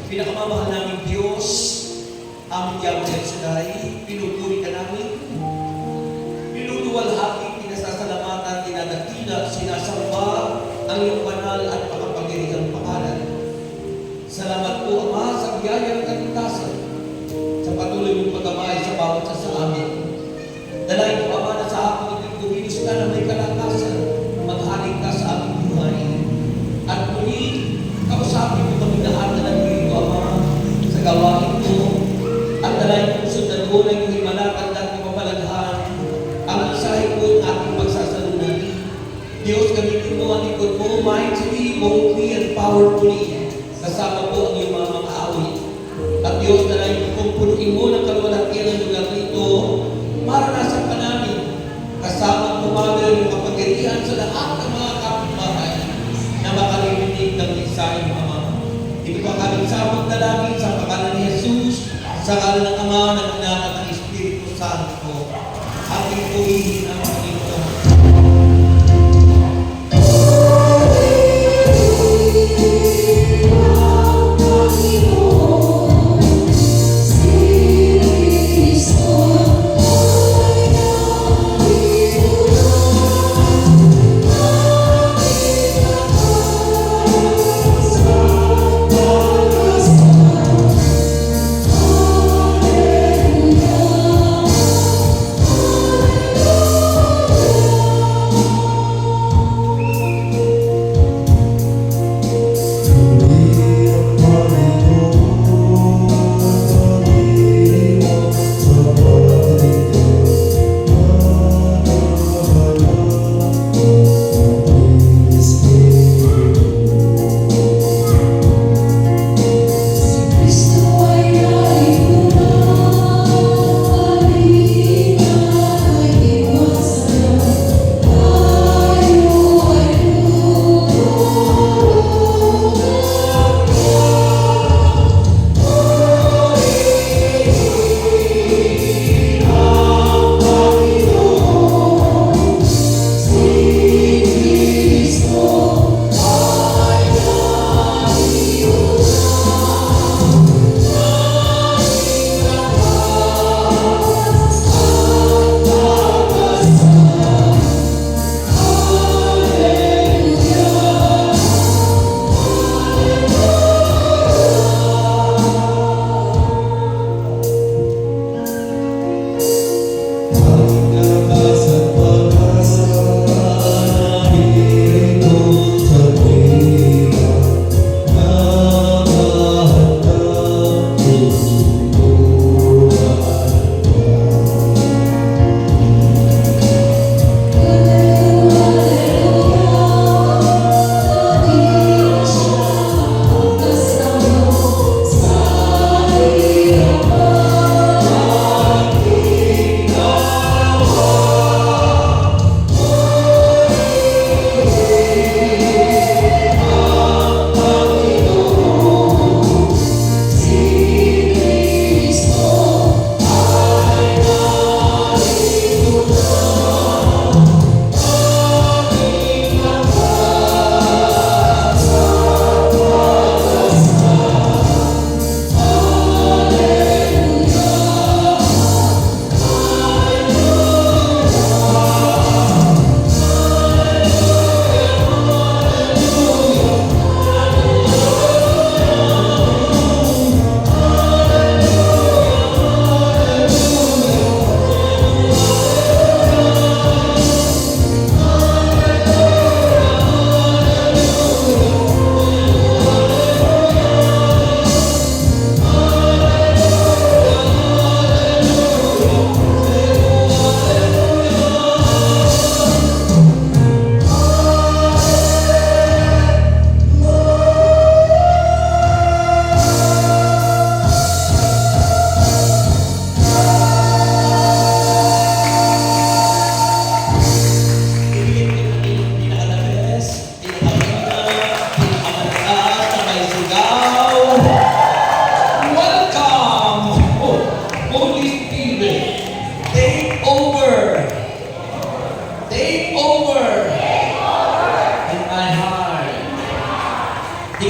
Pinakamamahal namin Diyos, aming Yahweh El Shaddai, pinupuri ka namin, pinuluwalhati, pinasasalamatan, dinadakila, sinasamba ang iyong banal at makapangyarihang pangalan. Salamat po, Ama, sa biyayang kaligtasan, sa patuloy mong paggamay sa bawat sa amin. Dalayan po, Ama, na sa hapon at kumilos ka na may kalakasan, maghaling ka sa aming buhay. At muli, kausapin mo kami lahat na nandito, Ama, sa gawain mo, at dalayan po sundan mo na yung himalakad at kapapaladhan, ang mensahe po yung ating pagsasalunan. Diyos, gamitin mo ang likod mo, mightily, boldly, and powerfully, kasama po ang iyong mga awit. At Diyos, dalayan po punuin mo ng kalwalhatian ng lugar nito, maranasan ka namin, kasama tumagal yung kapangyarihan sa lahat ng mga kapitbahay na makarinig ng mensahe ng Ama. Ito pa kami sabot na langit sa pangalan ni Jesus, sa ngalan ng Ama, ng Anak at ng Espiritu Santo. Ating purihin ang Panginoon. Hallelujah.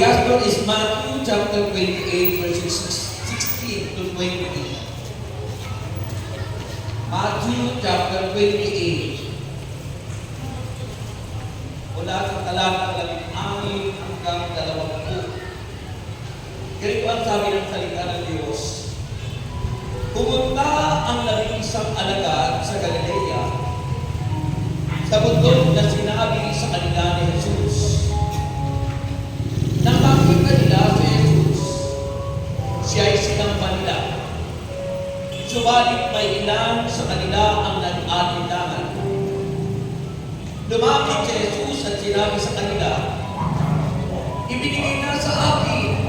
gospel is Matthew chapter 28, verses 16 to 20. Matthew chapter 28. Mula sa talatang 16 hanggang 20. Ganito ang sabi ng salita ng Diyos. Pumunta ang 11 alagad sa Galilea, sa bundok na sinabi sa kanila ni Jesus. Nakakita nila si Jesus. Siya ay sinamba nila. Subalit may ilan sa kanila ang nag-alinlangan. Lumapit si Jesus at sinabi sa kanila, ibinigay na sa akin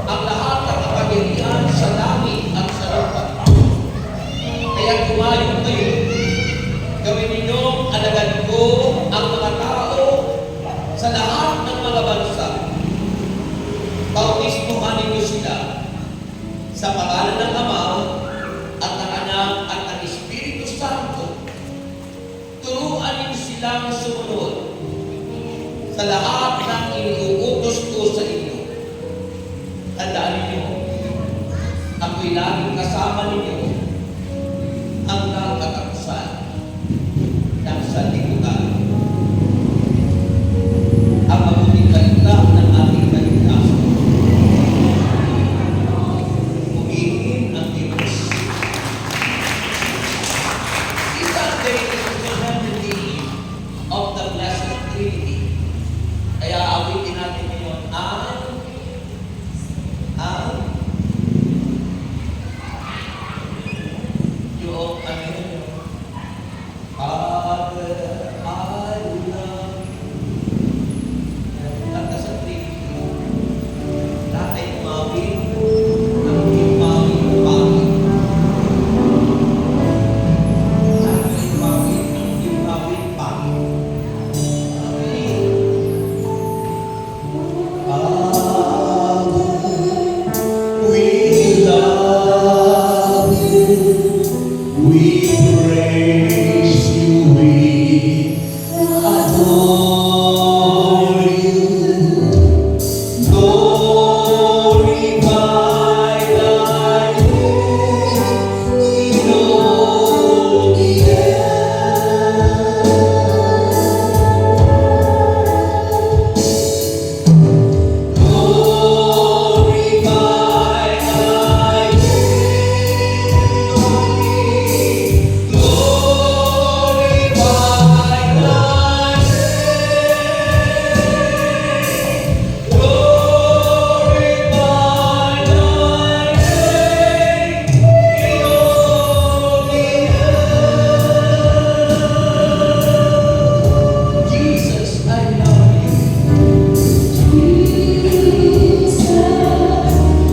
ang lahat ng kapangyarihan sa langit at sa lupa. Kaya tumayo kayo, gawin ninyong alagad ko ang mga tao sa lahat ng mga bansa. Bautismuhan ninyo sila sa pangalan ng Ama at ng Anak at ng Espiritu Santo. Turuan ninyo silang sumunod sa lahat ng iniuutos ko sa inyo. Tandaan ninyo, ako'y laging kasama ninyo hanggang katapusan ng sanlibutan. Ang mabuting balita ng ating kaligtasan. Pumingin ang Diyos. Isang day is the solemnity of the Blessed Trinity. Kaya awitin natin ngayon yung Father, I love you. Kanta sa Trinity. Lahat ay umawin ang umawin ng pangit. Lahat ay umawin ang umawin pangit. We praise you, we adore you. Glorify thy name in all the earth. Glorify thy Jesus, I love you.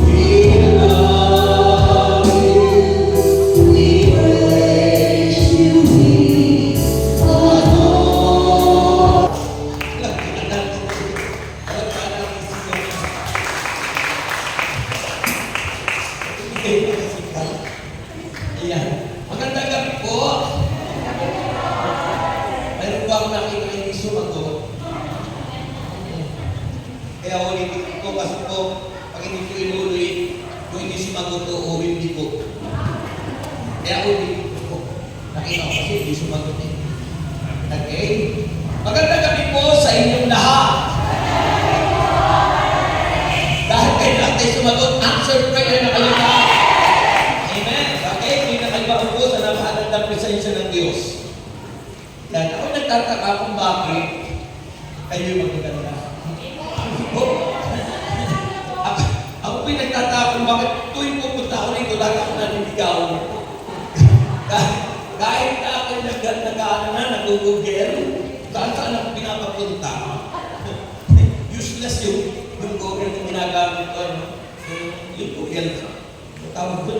We love you. We praise you. We adore. Ayan. Magandang gabi po. Meron po ako nakita hindi sumagot. Kaya ulitin ko kasi po, pag hindi ko inulit, kung hindi sumagot o hindi po. Kaya ulitin ko po. Nakita ko kasi hindi sumagot eh. Okay? Magandang gabi po sa inyong lahat. Dahil kayo natin sumagot, answer prayer na kayo lahat. Amen. Okay? Hindi na kayo makupo sa nabahanan ng presensya ng Diyos. Yan. Ako nagtataka kung bakit kayo magaganda. Ako pinagtataka kung bakit tuwing pupunta ako rito, lahat ako naniligaw. Kahit na ako nag-google, saan ako pinapapunta. Useless yung Google na ginagamit ko. Yung Google. Tawag ko,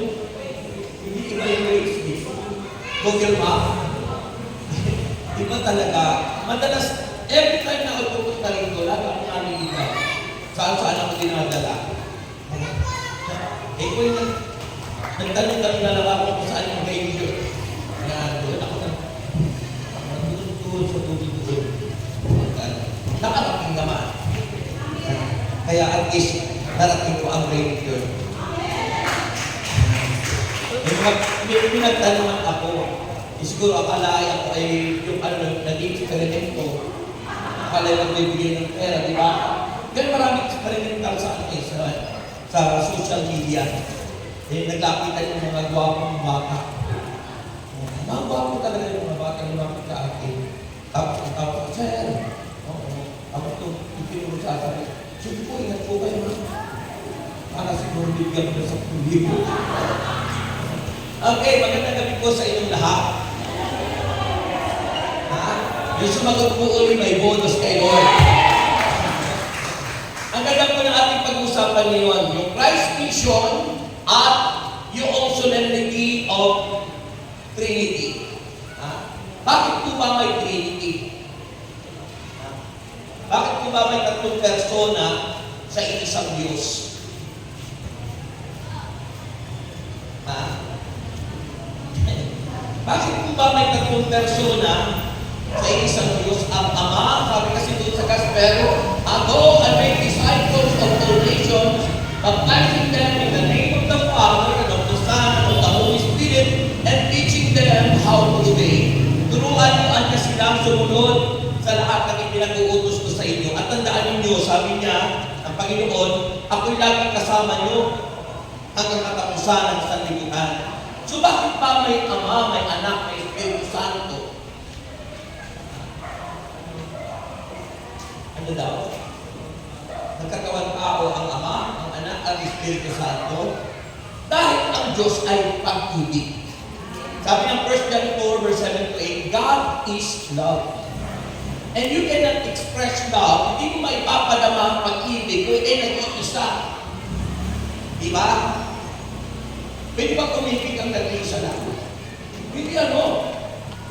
hindi iba yung ways. Google Map. Iba talaga. Madalas, every time na ako pupunta rito, lahat ako naniligaw. Saan ako dinadala. Eh, kung nagtanong-tanong na lang ako kung saan yung danger. Kaya doon ako nandun sa tubig doon. Nakarating naman. Kaya at least, narating ko ang rain yun. May pinagtanungan ako, siguro akala ako ay yung naging experiment ko, akala yung nagbibigay ng pera, di ba? Kaya maraming experimental sa social media. Naglapitan yung mga gwapong bata. Mga gwapo talaga yung mga bata lumapit sa akin. Tapos ang tawag ko, sir, ako ito, itinuro sa akin. Sige po, ingat po kayo, ha? Para siguro bigyan ko sa libo. Okay, magandang gabi po sa inyong lahat. Yung sumagot po ulit, may bonus kay Lord. Ang ganda po ng ating pag-usapan ngayon, yung Christ mission at yung solemnity of Trinity. Bakit po ba may Trinity? Bakit po ba may tatlong persona sa isang Diyos? Bakit po ba may tatlong persona sa isang Diyos? Ang Ama, sabi kasi doon sa Gospel, "Go and make disciples of all nations, baptizing them in the name of the Father, and of the Son, and of the Holy Spirit, and teaching them how to obey." Turuan niyo ang silang sumunod sa lahat ng ipinag-uutos ko sa inyo. At tandaan ninyo, sabi niya, ang Panginoon, ako'y laging kasama niyo hanggang katapusan ng sanlibutan. So bakit pa may Ama, may Anak, may Espiritu Santo? Ano daw? Nagkatawang tao ang Ama, ang Anak, at Espiritu Santo dahil ang Diyos ay pag-ibig. Sabi ng 1 John 4, verse 7 to 8, God is love. And you cannot express love, hindi mo maipapadama ang pag-ibig kung nag-iisa. Diba? Pwede ba kumipig ang nag-iisa lang? Hindi ano.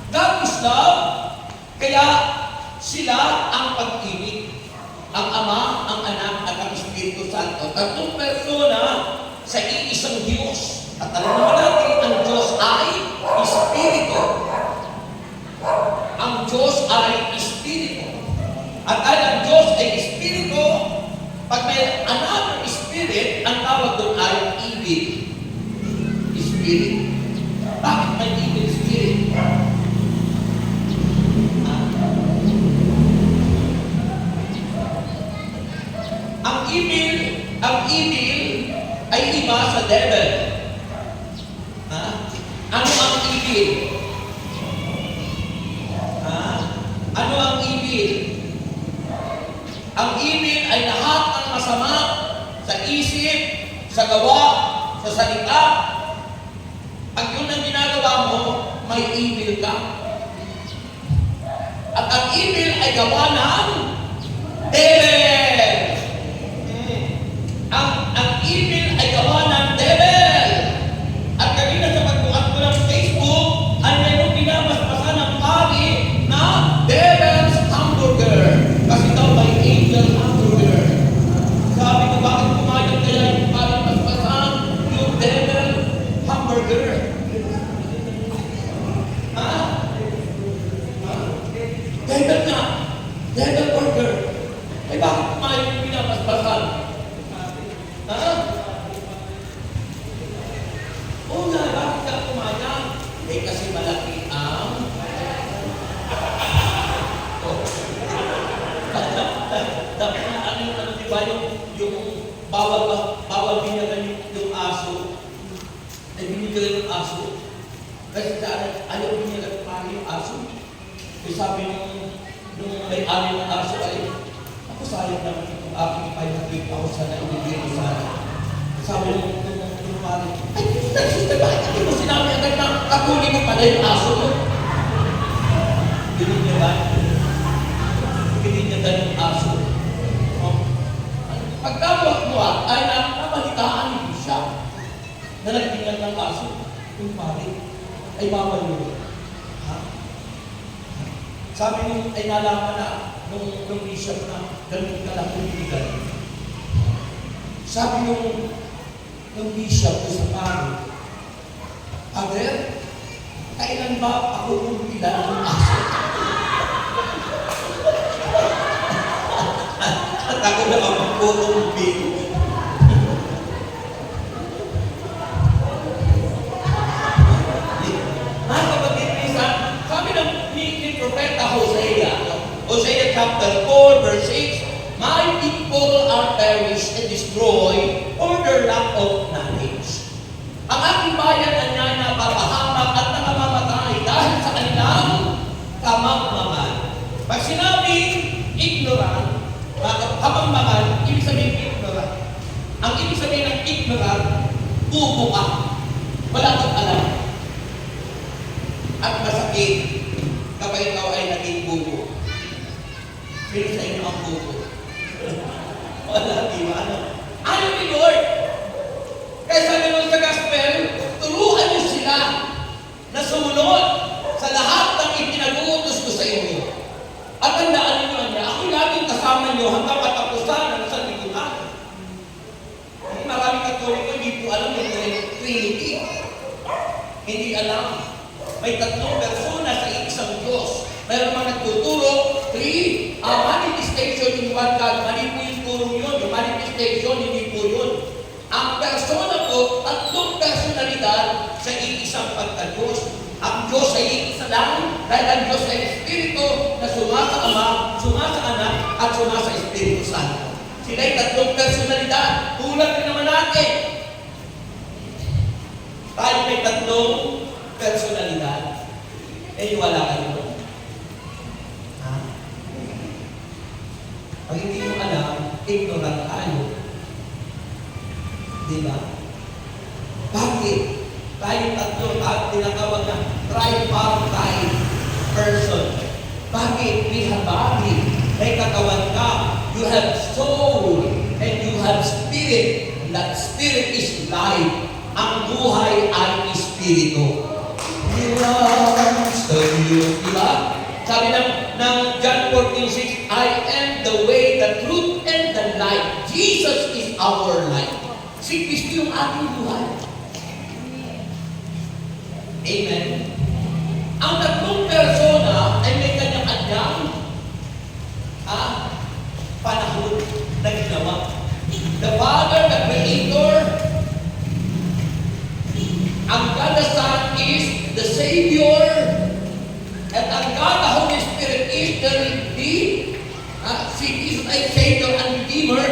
God is love, kaya sila ang pag-ibig. Ang Ama, ang Anak, at ang Espiritu Santo. Tatlong persona sa iisang Diyos. At alam naman natin, ang Diyos ay Espiritu. Ang Diyos ay Espiritu. At dahil ang Diyos ay Espiritu, pag may another Spirit, ang tawag doon ay ibig. Spirit. Bakit may ibig Spirit? Ang evil ay iba sa devil. Ano ang evil? Ano ang evil? Ang evil ay lahat ng masama sa isip, sa gawa, sa salita. Pag yun ang ginagawa mo, may evil ka. At ang evil ay gawa ng devil. Ang evil ay gawa ng devil. At kanina sa pagbukas ko ng Facebook, ay mayroong pinapaspasan ng pari na devil's hamburger. Kasi daw may angel hamburger. Sabi ko, bakit pumayag kaya yung pari paspasan yung devil hamburger? Devil nga. Devil burger. Eh bakit pumayag yung pinapaspasan? Una, bakit ka pumayag? Eh kasi malaki ang dapat ano di ba yung bawal binyagan yung aso. Ay binyagan yung aso. Kasi ayaw binyagan pari yung aso. Eh sabi nung may-ari ng aso ay, ako sayang naman itong aking ipahintip ako sana ibigay ko sana. Sabi nung pari, ay sister, bakit hindi mo sinabi agad na kakunin mo pala yung aso mo? Binyagan. Binyagan yung aso. Pagkawak mo ay namalitaan niyo siya na nagtingan ng aso. Yung pari ay bawal yun. Sabi nung ay nalaman na nung bishop na ganun ka lang piniligan. Sabi nung bishop ko sa pari, Father, kailan ba ako kumpilan ng aso? At Ako na ang magkukumping. Mga kapatid, minsan, sabi ni Propeta Hosea, Hosea chapter 4, verse 6, "My people are perished and destroyed for their lack of knowledge." Ang aking bayan ay napapahamak at nakamamatay dahil sa kanilang kamangmangan. Pag sinabing ignorant, kamangmangan, ibig sabihin ignorant. Ang ibig sabihin ng ignorant, bubo ka. Wala kang alam. At masakit kapag ikaw ay naging bubo. Sino sa inyo ang bubo? Wala, di ba? Ayaw ni Lord. Kaya sabi mo sa gospel, turuan niyo sila na sumunod sa lahat ng ipinag-uutos ko sa inyo. At tandaan niyo niya, ako laging kasama niyo hanggang katapusan ng sanlibutan. Maraming Katoliko hindi po alam yung Trinity. Hindi alam. May tatlong persona sa isang Diyos. Mayroon mga nagtuturo, manifestation in one God. Mali po yung turo yun. Yung manifestation, hindi po yun. Ang persona po, tatlong personalidad sa iisang pagka-Diyos. Ang Diyos ay iisa lang dahil ang Diyos ay Espiritu na sumasa Ama, sumasa Anak, at sumasa Espiritu Santo. Sila ay tatlong personalidad. Tulad rin naman natin. Tayo may tatlong personalidad. Eh, wala kayo doon. Ha? Pag hindi mo alam, ignorant tayo. Diba? Bakit? Tayo tatlo at tinatawag na tripartite person. Bakit? We have body. May katawan ka. You have soul and you have spirit. That spirit is life. Ang buhay ay espiritu. Belongs to you. Diba? Sabi ng John 14:6, I am the way, the truth, and the life. Jesus is our life. Si Kristo yung ating buhay. Amen. Ang tatlong persona ay may kanyang-kanyang panahon na ginawa. The Father, the Creator, ang God the Son is the Savior, at ang God the Holy Spirit is the Redeemer. Si Jesus ay Savior and Redeemer.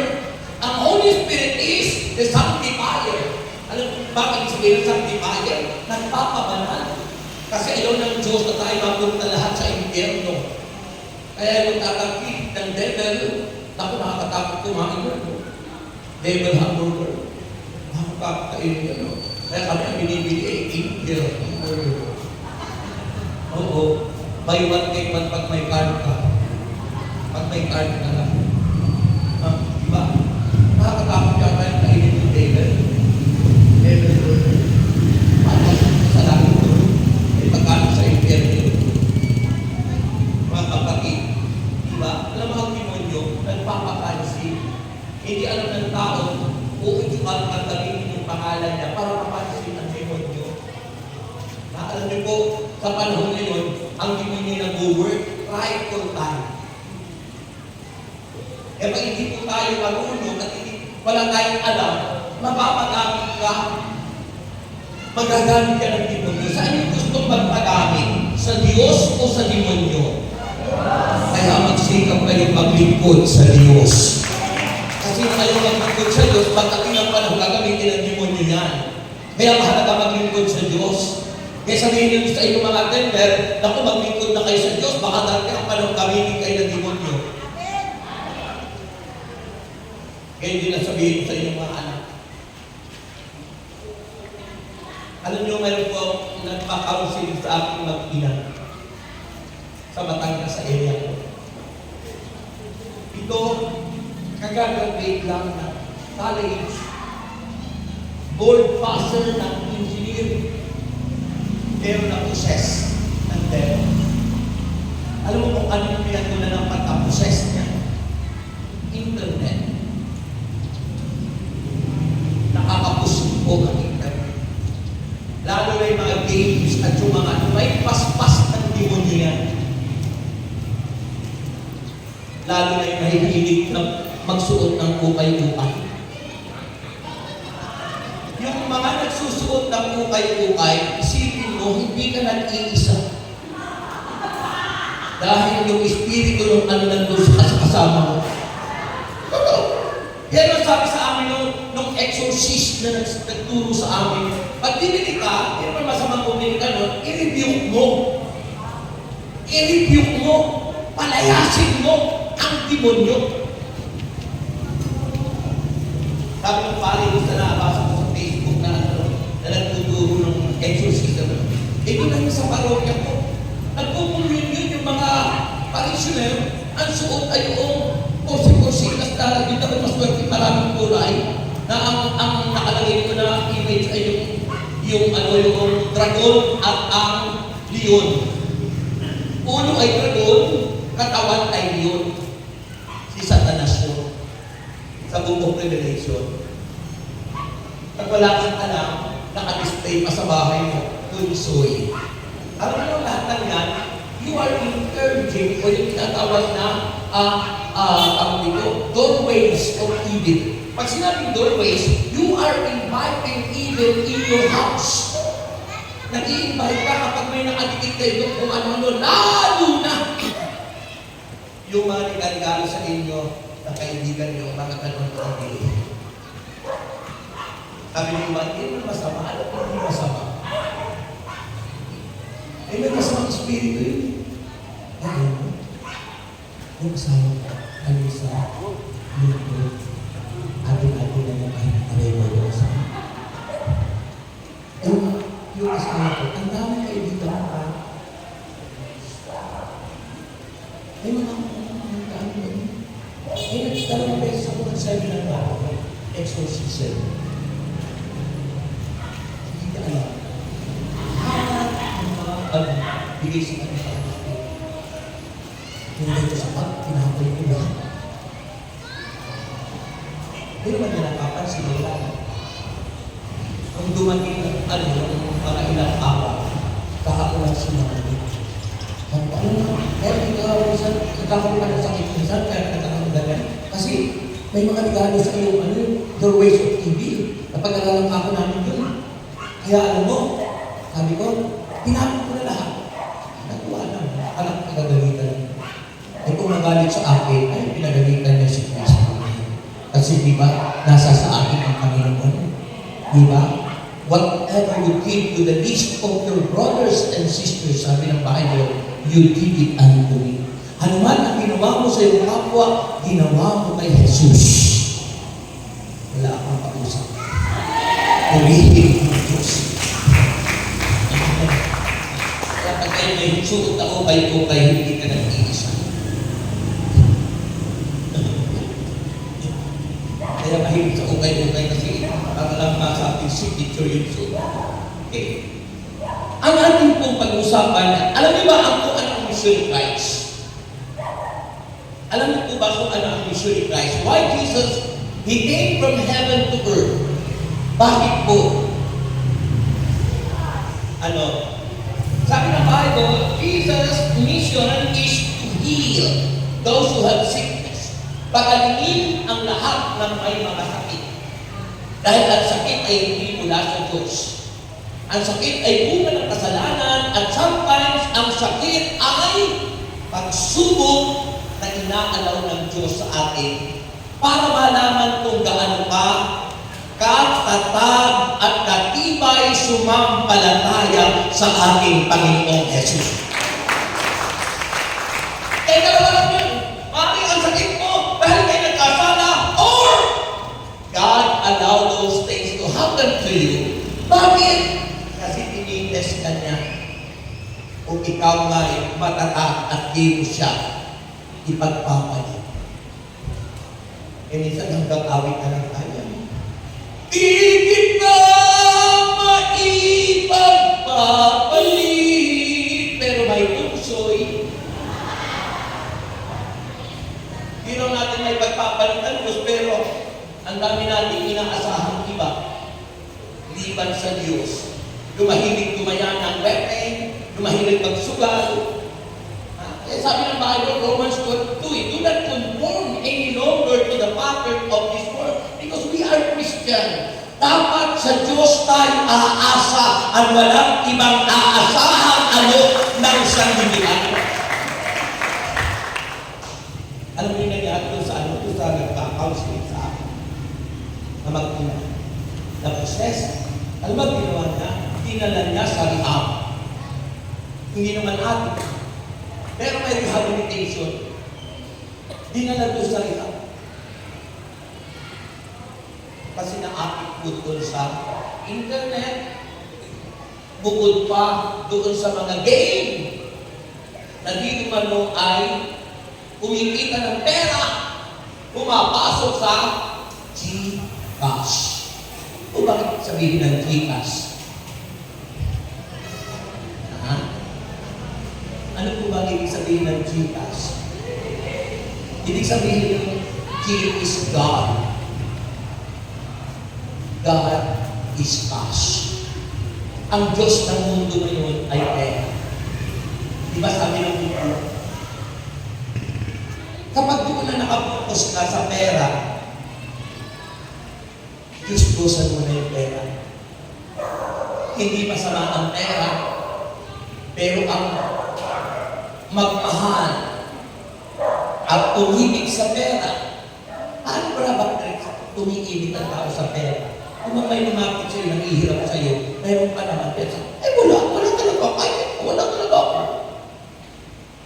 Ang Holy Spirit is the Sanctifier. Alam mo, bakit sabihin ng Sanctifier? Nagpapabanal. Kasi ayaw ng Diyos na tayo mapunta lahat sa impyerno. Kaya yung tatangkid ng devil, naku, nakakatakot kumain mo. Devil hamburger. Nakakakain yun. Kaya kami ang binibili ay angel hamburger. Oo. Buy one take one pag may card ka. Pag may card ka lang. Diba? Nakakatakot yata yung kainin ng devil. Devil burger. Paano sa langit ko? May pagkano sa impyerno. Mga kapatid. Diba? Alam mo ang demonyo, nagpapakansin. Hindi alam ng tao, uudyukan ang gamitin yung pangalan niya para mapansin ang demonyo. Alam niyo po, sa panahon ngayon, ang demonyo nag-work right for time. Kaya pag hindi po tayo marunong at wala tayong alam, mapapagamit ka, magagamit ka ng demonyo. Saan yung gustong magpagamit? Sa Diyos o sa demonyo? Kaya magsikap kayo maglingkod sa Diyos. Kasi na kayo maglingkod sa Diyos, pagdating ang panahon, gagamitin ng demonyo yan. Kaya mahalaga maglingkod sa Diyos. Kaya sabihin nyo sa inyong mga tender, naku, maglingkod na kayo sa Diyos, baka dati ang panahon gamitin kayo ng demonyo. Kaya hindi na sabihin sa inyong mga anak. Alam nyo, mayroon po nagpa-counseling sa aking mag-ina sa Batangas sa area ko. Ito, kagagraduate lang na college, board passer ng engineering, pero na-possess ng devil. Alam mo kung ano yung pinatunan ng pagka-possess niya? Internet. Nakakapusok po ang internet. Lalo na yung mga games at yung mga may paspas ng demonyo yan. Lalo na yung mahihilig ng magsuot ng ukay-ukay. Yung mga nagsusuot ng ukay-ukay, isipin mo, hindi ka nag-iisa. Dahil yung espiritu ng ano nandun sa kasama mo. Totoo. Yan ang sabi sa amin nung exorcist na nagturo sa amin. Pag dinili ka, yan ang masamang bumili ka nun, i-rebuke mo. I-rebuke mo. Palayasin mo ang demonyo. Sabi ng pari, gusto na nabasa ko sa Facebook na nagtuturo ng exorcism. Doon na yun sa parokya ko. Nagpupunyon yun yung mga parishioner, ang suot ay yung kursi-kursi, tas dito ko maswerte maraming kulay, na ang nakalagay ko na image ay yung dragon at ang leon. Ulo ay dragon, katawan ay leon. Si Satanas yun. Sa Book of Revelation. Pag wala kang alam, naka-display pa sa bahay mo, tunsoy. Alam mo lahat ng yan, you are encouraging o yung tinatawag na doorways of evil. Pag sinabing doorways, you are inviting evil in your house. Nag-i-invite ka kapag may nakadikit kayo kung ano-ano, lalo na yung mga regalo sa inyo na kaibigan nyo, mga ganun ko ang dili. Sabi niyo ba, hindi mo masama, alam ko hindi masama. Eh, may masamang espiritu yun. Ayun mo. Yung kasama ko, ano sa mundo, atin-atin na yung kahit pareho yung kasama. Eh, yung kasama ko, ang dami kaibigan mo pa. Eh, mga dami mo. Eh, nagtalong beses ako ng seminar na ako, exorcism. Hindi ka alam. Bigay sa kanya sa anak ko. Kung dito sa pag, pinapay ko ba? Hindi naman nila napapansin nila. Kung dumating ng mga ilang araw, kahapon lang sinamali. Sabi ko, ano na? Kaya nagkakaroon ka ng sakit minsan, kaya nagkakaroon ka ganyan. Kasi may mga regalo sa iyo, doorways of TV. Napag-alalang ako namin yun. Kaya alam mo, sabi ko, pinapin ko na lahat. Natuwa lang. Alam ko, pinagalitan. Eh kung nagalit sa akin, ay pinagalitan niya si Kristo. Kasi di ba, nasa sa akin ang Panginoon. Di ba? Whatever you give to the least of your brothers and sisters, sabi ng Bible, you did it unto me. Ano man ang ginawa mo sa iyong kapwa, ginawa mo kay Jesus. Wala akong pausap. Purihin ng Diyos. Kapag kayo may suot ako kayo hindi ka nag-iisa. Kaya mahilig sa ukay-ukay kasi para lang sa ating signature yung suot. Okay. Ang ating pong pag-usapan, alam niyo ba ang kung ano ang mission ni Christ? Alam niyo po ba kung ano ang mission ni Christ? Why Jesus, He came from heaven to earth. Bakit po? Sabi ng Bible, Jesus' mission is to heal those who have sickness. Pagalingin ang lahat ng may mga sakit. Dahil ang sakit ay hindi mula sa Diyos. Ang sakit ay bunga ng kasalanan at sometimes ang sakit ay pagsubok na inaalaw ng Diyos sa atin para malaman kung gaano ka katatag at katibay sumampalataya sa ating Panginoong Jesus. Kaya dalawa lang yun. Maaaring ang sakit mo dahil kayo nagkasala or God allowed those things to happen to you. Bakit? Kasi tinites ka niya. Kung ikaw nga ay matatag at di mo siya ipagpapalit. Minsan hanggang awit na lang tayo. Di kita maipagpapalit, pero may tuksoy. Di lang natin may pagpapalit ang Diyos, pero ang dami natin inaasahang iba. Liban sa Diyos. Lumahilig tumayan ng weapon, lumahilig magsugal. Sabi ng Bible, Romans 12:2, do not conform any longer to the pattern of this world because we are Christian. Dapat sa Diyos tayo aasa at walang ibang aasahan ano ng sanlibutan. Alam mo yung nangyari doon sa ano, doon sa nagpa-counseling sa akin na mag-ina. Na-process. Alam mo, ginawa niya, dinala niya sa rehab. Hindi naman atin. Pero may rehabilitation. Dinala doon sa rehab. Kasi na-apit po doon sa internet. Bukod pa doon sa mga game na di umano ay kumikita ng pera, pumapasok sa GCash. O bakit sabihin ng GCash? Ano po ba ibig sabihin ng GCash? Ibig sabihin ng G is God. God is cash. Ang Diyos ng mundo ngayon ay pera. Diba sabi ng Biblia? Kapag doon na nakapokus ka sa pera, Diyos-Diyosan mo na yung pera. Hindi masama ang pera, pero ang magmahal at umibig sa pera, ano ba bakit umiibig ang tao sa pera? Kung may lumapit sa'yo, nanghihirap sa'yo, mayroon ka naman pera. Wala talaga. Wala talaga ako.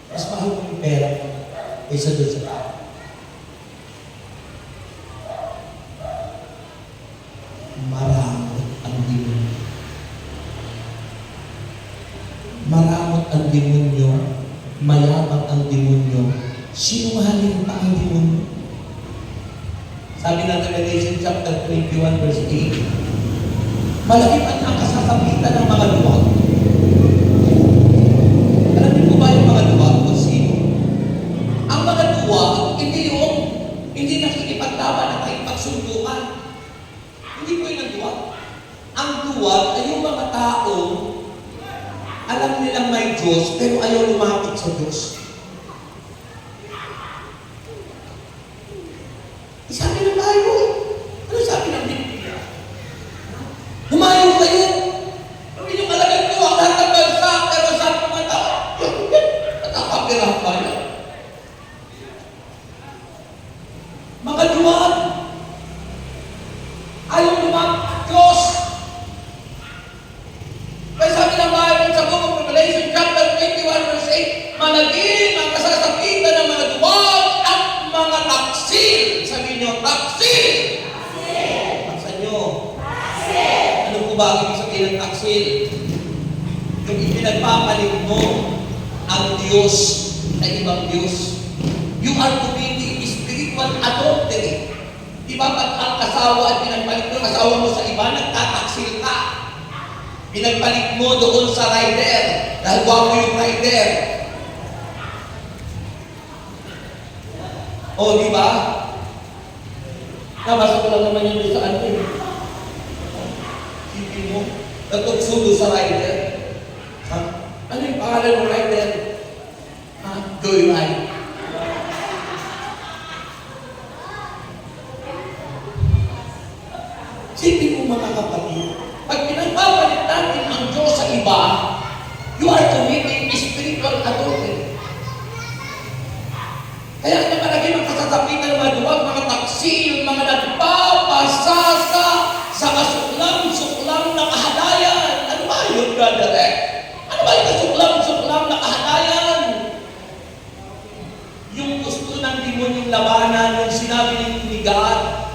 Mas mahal mo yung pera kaysa doon sa tao. Maramot ang demonyo. Maramot ang demonyo. Mayabang ang demonyo. Sinungaling pa ang demonyo. Sabi ng Revelation chapter 21 verse 8, malaki pa ang kasasabitan ng mga luwag. Alam niyo po ba yung mga luwag kung sino? Ang mga luwag, hindi nakikipaglaban at nakikipagsundukan. Hindi po yung luwag. Ang luwag ay yung mga taong alam nilang may Diyos pero ayaw lumapit sa Diyos. Sabi ng Bible. Ano sabi ng Biblia? Humayo kayo. Hindi nyo kalagay ko ang lahat ng bansa, pero sabi ng mga tao, nakakapirang ba yan? Mga duwag. Ayaw lumapit sa Diyos. Kaya sabi ng Bible sa Book of Revelation, chapter 21, verse 8, malagim ang kasasakitan ng mga duwag at mga taksil. Sabi niyo, taksil! Taksil nyo. Ano po ba ang ibig sabihin ng taksil? Yung ipinagpapalit mo ang Diyos na ibang Diyos. You are committing spiritual adultery. Di ba pag ang asawa at pinagpalit mo ang asawa mo sa iba, nagtataksil ka. Pinagpalit mo doon sa rider, dahil wapo yung rider. O, di ba? Nabasa ko lang naman yun doon sa ano eh. Sipin mo, natugsudo sa rider. Ha? Ano yung pangalan ng rider? Ha? Joyride. Sipin mo mga kapatid, pag pinagpapalit natin ang Diyos sa iba, you are committing spiritual adultery. Kaya nakalagay ang kasasabitan ng mga duwag, mga taksil, mga nagpapasasa sa kasuklam-suklam na kahalayan. Ano ba yun, Brother Rick? Ano ba yung kasuklam-suklam na kahalayan? Yung gusto ng demonyong labanan, yung sinabi ni God,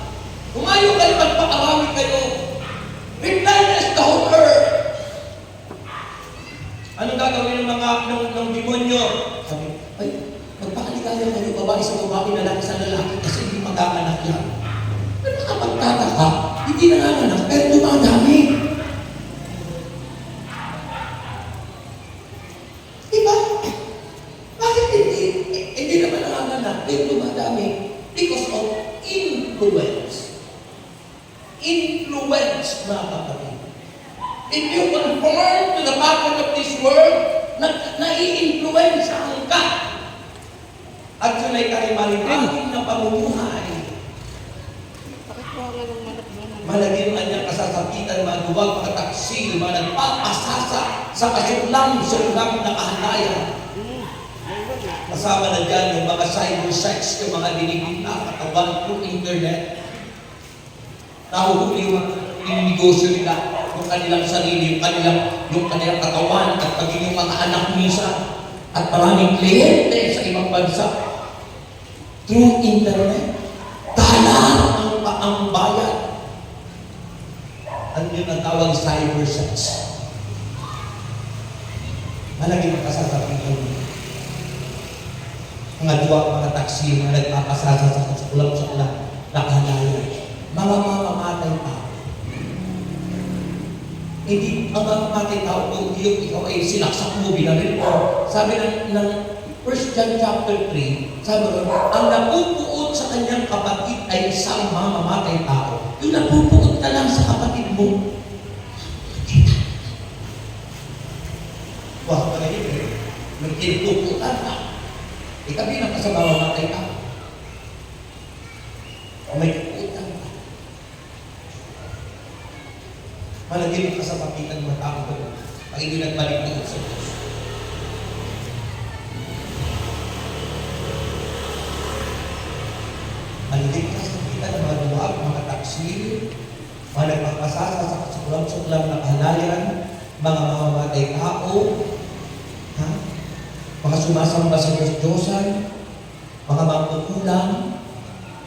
humayo kayo, magpakarami kayo. Replenish the whole earth. Ano gagawin ng mga ng demonyo? Sabi, ay, magpakaligaya kayo, babae sa babae, lalaki sa lalaki, kasi hindi magkakanak yan. Pero nakapagtataka, hindi nanganganak, pero dumadami. Diba? Bakit hindi naman nanganganak, pero dumadami? Because of influence. Influence, mga kapatid. If you conform to the pattern of this world, nai-influencehan ka. At yun ay kalimalimagin na pamumuhay malagim ang kanyang kasasakitan, mga duwag, mga taksil, mga nagpapasasa sa kasuklam-suklam na kahalayan. Kasama na dyan yung mga cyber sex, yung mga dinigit na katawan through internet. Nahuhuli yung negosyo nila, yung kanilang sarili, yung kanilang katawan, at pagiging mga anak nisa, at maraming kliyente sa ibang bansa. Through internet, talaan ang bayan. Ano yun ang tawag cyber sex? Malaging ang kasasabihin. Mga duwag, mga taksi, mga nagpapasasa sa kulang-kulang na kahalayan. Mga mamamatay tao. Hindi ang mamamatay tao kung ikaw ay sinaksak mo, binaril mo. Sabi ng 1 John chapter 3, sabi ron, ang napupuot sa kanyang kapatid ay isang mamamatay tao. Yung napupuot ka lang sa kapatid mo. Wah, pala yun eh. Nagkinuputan ka. Ikabi na ka sa mamamatay tao. O may kuputan ka. Malagim ka sa papitan ng tao ko. Pag hindi nagbalik doon sa Diyos. Malagim ka sa papitan ng mga duwag, mga taksil, mga nagpapasasa sa kasuklam-suklam na kahalayan, mga mamamatay tao, mga sumasamba sa Diyos-Diyosan, mga mangkukulang,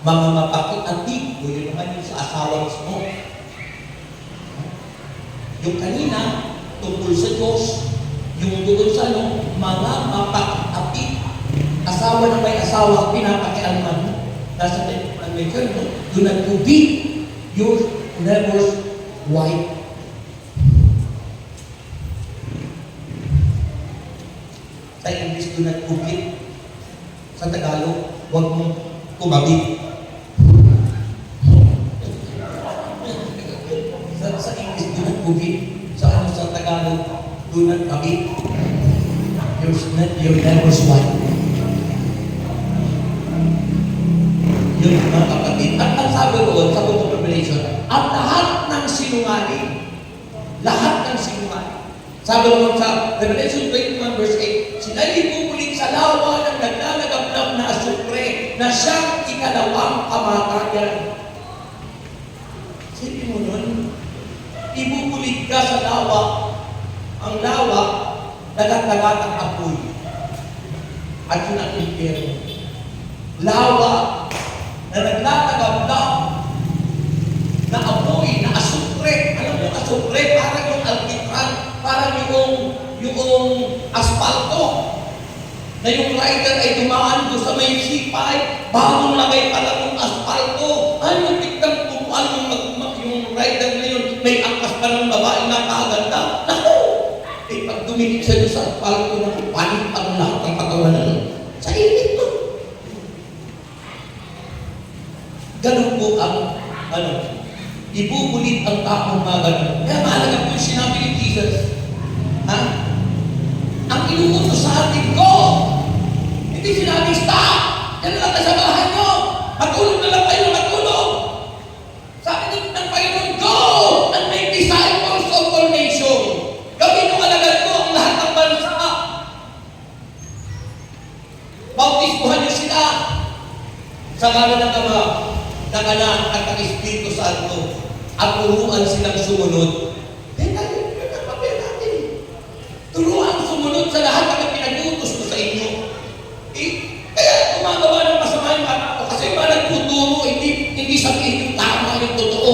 mga mapakiatig, yun naman yung sa asawa mo. Yung kanina, tungkol sa Diyos, yung doon sa mga mapakiatig. Asawa na may asawa, pinapakialaman mo. Nasa mention, do not to be your neighbor's wife. Sa English, do not commit. Sa Tagalog, huwag mong kumabit. Sa English, do not commit. Sa Tagalog, do not commit. Your neighbor's wife. Yun mga kapatid. At ang sabi roon sa Book of Revelation, at lahat ng sinungaling, sabi roon sa Revelation 21 verse 8, sila'y ibubulig sa lawa ng naglalagablab na asupre na siyang ikalawang kamatayan. Sipin mo nun, ibubulig ka sa lawa, ang lawa, dagat-dagat ang apoy. At yun ang impyerno. Lawa na naglalagablab na apoy, na asupre. Alam mo, asupre, parang yung alkitran, parang yung asfalto. Na yung rider ay dumaan doon sa may sipay, bagong lagay pa lang yung asfalto. Ano yung tignan tupuan yung rider na yun, may angkas pa ng babae na kaganda. Naku! Eh, pag dumikit siya doon sa asfalto, naku, panik ang lahat ng katawan na nun. Sa init to. Ganun po ang, ibubulit ang taong mga ganun. Kaya mahalaga po yung sinabi ni Jesus. Ang inuutos sa atin ko, hindi sinabi, stop! Yan na lang kayo sa bahay nyo. Matulog na lang kayo, matulog. Sabi ng Panginoon, go! And make disciples of all nations. Gawin yung alagad ko ang lahat ng bansa. Bautismuhan niyo sila sa ngalan ng Ama, ng Anak at ng Espiritu Santo at turuan silang sumunod. Teka, yun ang papel natin. Turuan sumunod sa lahat ng pinag-utos ko sa inyo. Kaya gumagawa ng masama yung mga ako kasi mga nagtuturo, hindi sabihin yung tama yung totoo.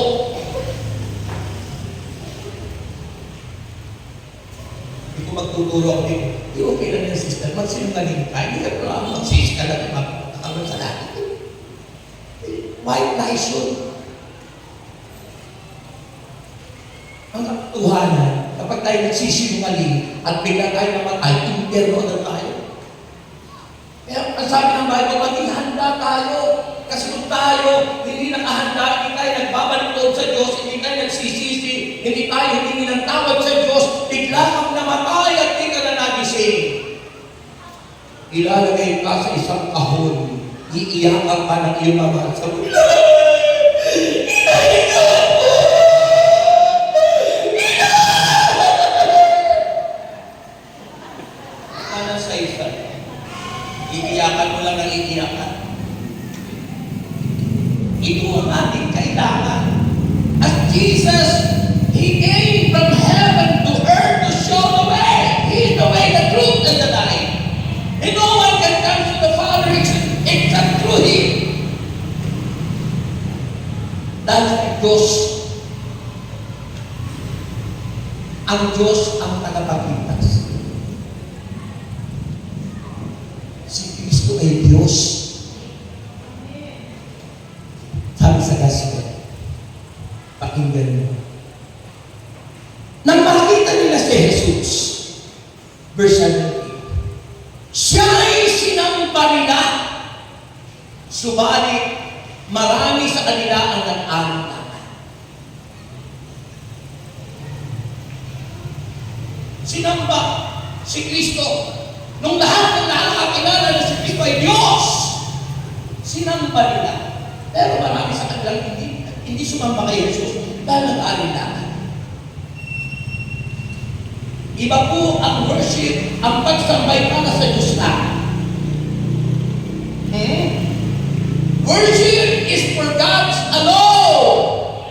Hindi ko magtuturo ako dito. Di okay lang yung sister. Magsinungaling ka. Hindi ka pala magsis ka lang magkakaroon sa lahat. White lies yun. Ang katuhanan, kapag tayo nagsisinungaling at bigla tayo namatay, impyerno na tayo. Kaya ang sabi ng Bible, maging handa tayo. Kasi kung tayo hindi nakahanda, hindi tayo nagbabalik loob sa Diyos, hindi tayo nagsisisi, hindi tayo hindi ng tawad sa Diyos, bigla kang namatay at hindi ka na nagising. Ilalagay ka sa isang kahon. Iiyakan pa ng iyong mga sa bulan. Inahiga ako! Jesus, He came from heaven to earth to show the way. He is the way, the truth, and the life. And no one can come to the Father except through Him. Dahil sa Diyos, ang Diyos ang tagapagligtas. Si Kristo ay Diyos. Sabi sa gospel, pakinggan mo. Nang makita nila si Jesus, verse 17, siya ay sinamba nila, subalit marami sa kanila ang nag-aalala. Sinamba si Kristo. Nung lahat ng nakakakilala na si Kristo ay Diyos, sinamba nila. Pero marami sa kanila hindi sumamba kay Jesus dahil nag-aalala. Iba po ang worship, ang pagsambay para sa Diyos na. Worship is for God's alone.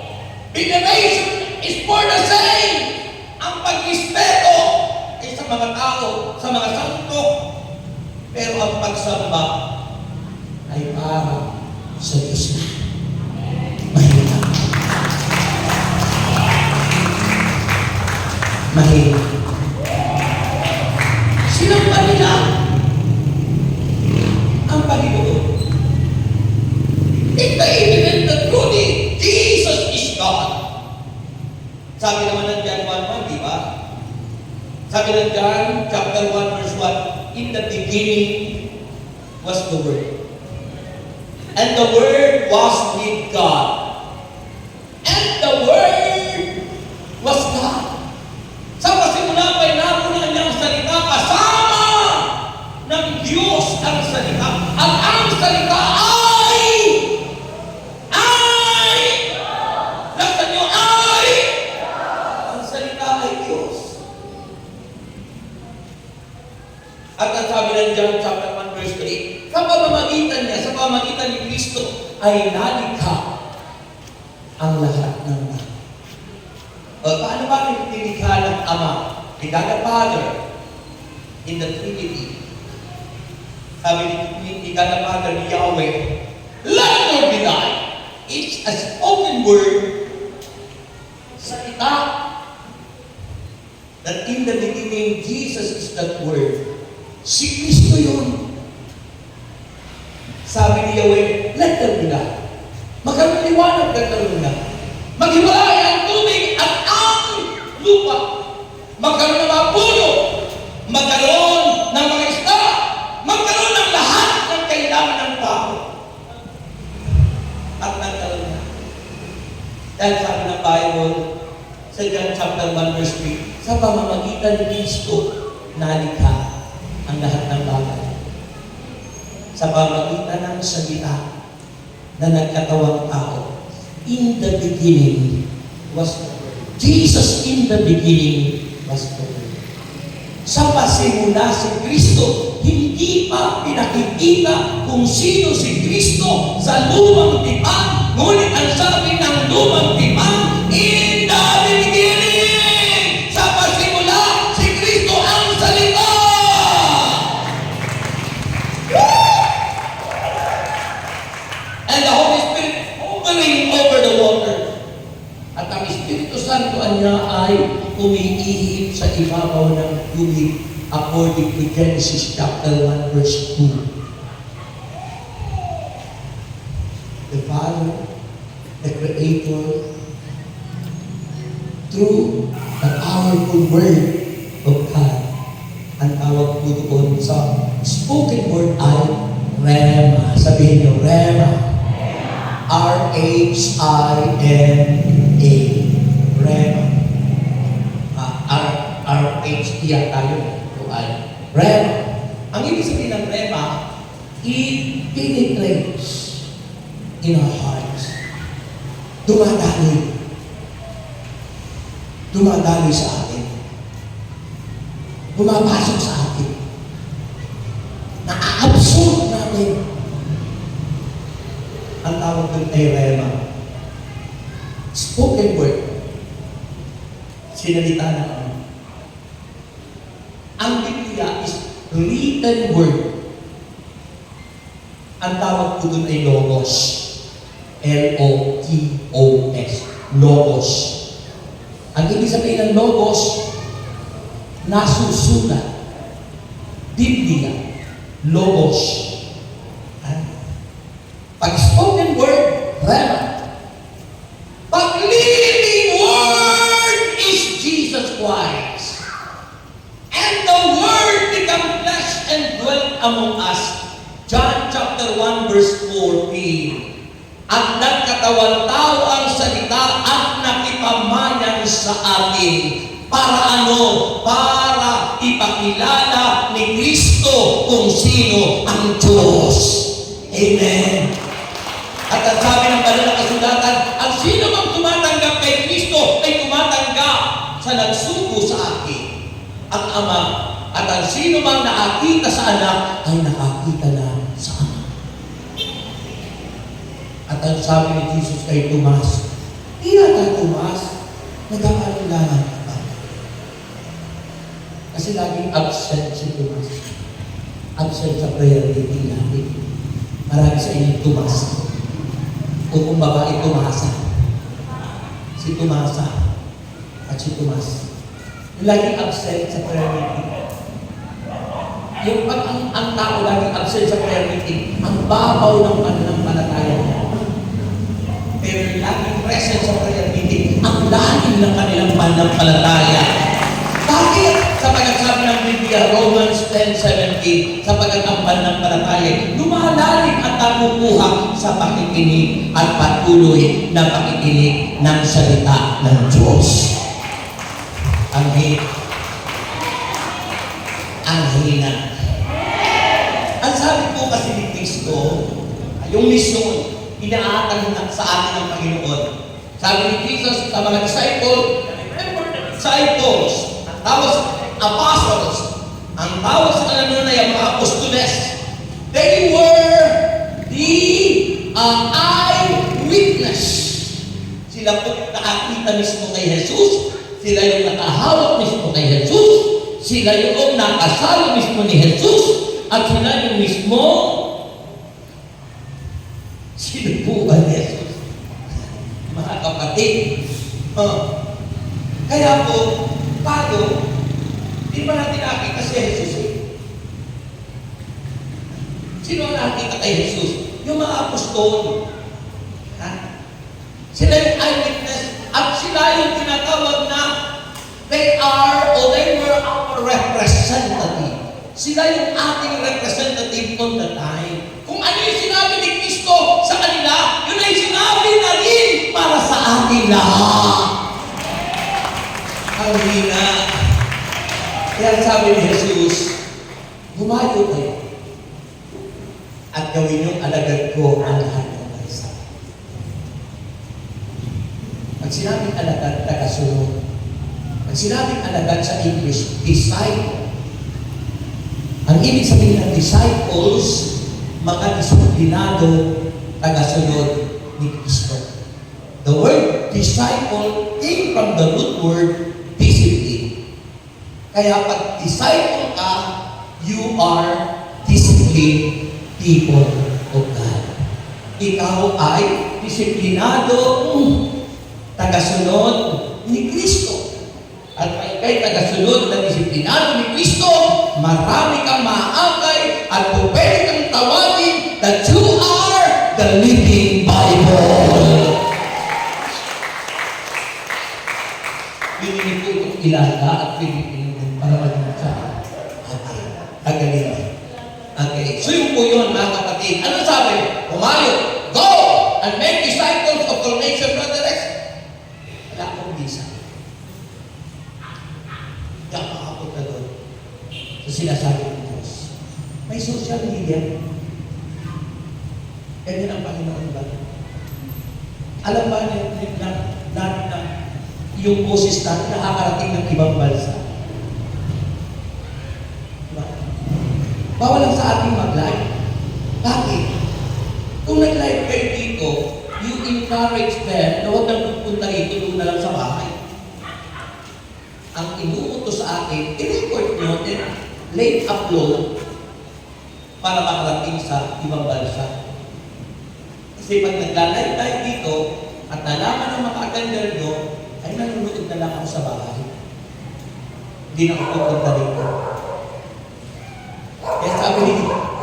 Veneration is for the same. Ang pag-respeto ay sa mga tao, sa mga santo. Pero ang pagsamba ay para sa Diyos na. Mahina. Mahina. Sinamba nila ang Panginoon. If they believe that truly Jesus is God. Sabi naman ng John 1:1, di ba? Sabi ng John chapter 1 verse 1, in the beginning was the Word. And the Word was with God. And the Word was God. Sa pasimula pa'y napunan niyang salita kasama ng Diyos ang salita. At ang salita at ang sabi ng John chapter 1 verse 3, sa pamamagitan niya, sa pamamagitan ni Kristo, ay nalikha ang lahat ng mga. Paano ba nilikha ng Ama? The God the Father in the Trinity. Sabi ni God the Father ni Yahweh, let there be light. It's a spoken word, salita, that in the beginning, Jesus is that word. Si Kristo yun. Sabi ni Yahweh, let there be light. Magkaroon liwanag, nagkaroon na. Maghiwalay ang tubig at ang lupa. Magkaroon ng mga puno. Magkaroon ng mga isda. Magkaroon ng lahat ng kailangan ng tao. At nagkaroon na. Dahil sabi ng Bible, sa John chapter 1 verse 3, sa pamamagitan ni Kristo, nalikha ang lahat ng bagay. Sa pamamagitan ng salita na nagkatawang tao. In the beginning was the Word. Jesus in the beginning was the Word. Sa pasimula si Kristo, hindi pa pinakikita kung sino si Kristo sa lumang tipan. Ngunit ang sabi ng lumang tipan, in the beginning, sa pasimula, si Kristo ang salita. And the Holy Spirit hovering over the water. At ang Espiritu Santo niya ay umiihip sa ibabaw ng tubig according to Genesis chapter 1 verse 2. The Father, the Creator, through the powerful Word of God. Ang tawag po doon sa spoken word ay Rema. Sabihin niyo, Rema. R-H-I-M-A. Rema. R-H-T tayo. Ito ay Rema. Ang ibig sabihin ng Rema, it penetrates in our hearts. Dumadaloy. Dumadaloy sa atin. Bumapasok sa atin. Na-absorb natin. Ang tawag doon ay Rema. spoken word. Sinalita ng Ama. Ang Biblia is written word. Ang tawag ko dun ay Logos. L-O-T-O-S. Logos. Ang ibig sabihin ng Logos, nasusulat. Biblia. Logos. Pag spoken word, Rema. Pag living word is Jesus Christ. And the word became flesh and dwelt among us. John chapter 1 verse 14. At nagkatawan tao ang salita at nakipamayan sa atin. Para ano? Para ipakilala ni Kristo kung sino ang Diyos. Amen. At ang sabi ng banal na kasulatan, ang sino mang tumatanggap kay Kristo ay tumatanggap sa nagsugo sa akin, ang Ama. At ang sino mang nakakita sa anak ay nakakita na sa Ama. At ang sabi ni Jesus kay Tomas, di yata Tomas, nag-aalangan ka ba? Kasi laging absent si Tomas. Absent sa prayer meeting natin. Marami sa inyo Tomas. O kung babae, Tomasa. Si Tomasa at si Tomas. Laging absent sa prayer meeting. Yung pag ang tao laging absent sa prayer meeting, ang babaw ng pananampalataya niya. Pero laging present sa prayer meeting, ang lalim ng kanilang pananampalataya. Bakit? Sapagkat sabi ng Biblia, Romans 10:17, sapagkat ang pananampalataya lumalalim at nakukuha sa pakikinig at patuloy na pakikinig ng salita ng Diyos. Ang hina. Ang sabi po kasi ni Kristo, yung misyon, inaatang sa atin ng Panginoon. Sabi ni Jesus sa mga disciples, ang tawag sa apostles, ang tawag sa kanila ay mga apostoles. They were the eyewitness. Sila po nakakita mismo kay Jesus, sila yung nakahawak mismo kay Jesus, sila yung nakasalo mismo ni Jesus, at sila yung mismo sinubukan ni Jesus. Mga kapatid, kaya po, tayo, di ba natin nakita si Jesus eh? Sino ang nakita kay Jesus? Yung mga apostol. Sila yung eyewitness at sila yung tinatawag na they were our representative. Sila yung ating representative on the time. Kung ano yung sinabi ni Kristo sa kanila, yun ay sinabi na rin para sa ating lahat. Ang hina. Kaya sabi ni Jesus, humayo kayo at gawin yung alagad ko ang lahat ng bansa. Pag sinabing alagad, tagasunod. Pag sinabing alagad sa English, disciple. Ang ibig sabihin ng disciples, mga disiplinado, tagasunod ni Kristo. The word disciple came from the root word discipline. Kaya pag disciple ka, you are disciplined people of God. Ikaw ay disiplinado, tagasunod ni Kristo. At kay tagasunod na disiplinado ni Kristo, marami kang maaakay at pwede kang tawagin that you are the living Bible. Pinili ko itong ilaga at pinili para maging sa atin. Agaling. Okay. So yung po yun, mga kapatid. Ano sabi? Humayo. Go and make disciples of all nations, brothers. Wala akong visa. Hindi ako makapunta doon. So sinasabi ng Diyos. May social media. Ganyan ang Panginoon ba? Alam ba natin na yung boses natin nakakarating ng ibang bansa? Diba? Bawal lang sa ating mag-live. Bakit? Kung nag-live kayo dito, you encourage them na huwag nang pupunta rito, doon na lang sa bahay. Ang inuutos sa atin, i-record nyo, then late upload para makarating sa ibang bansa. Kasi pag naglalay tayo dito at nalaman ng mga attender nyo, ay nanonood na lang ako sa bahay. Hindi na ako pupunta rito. Kaya sabi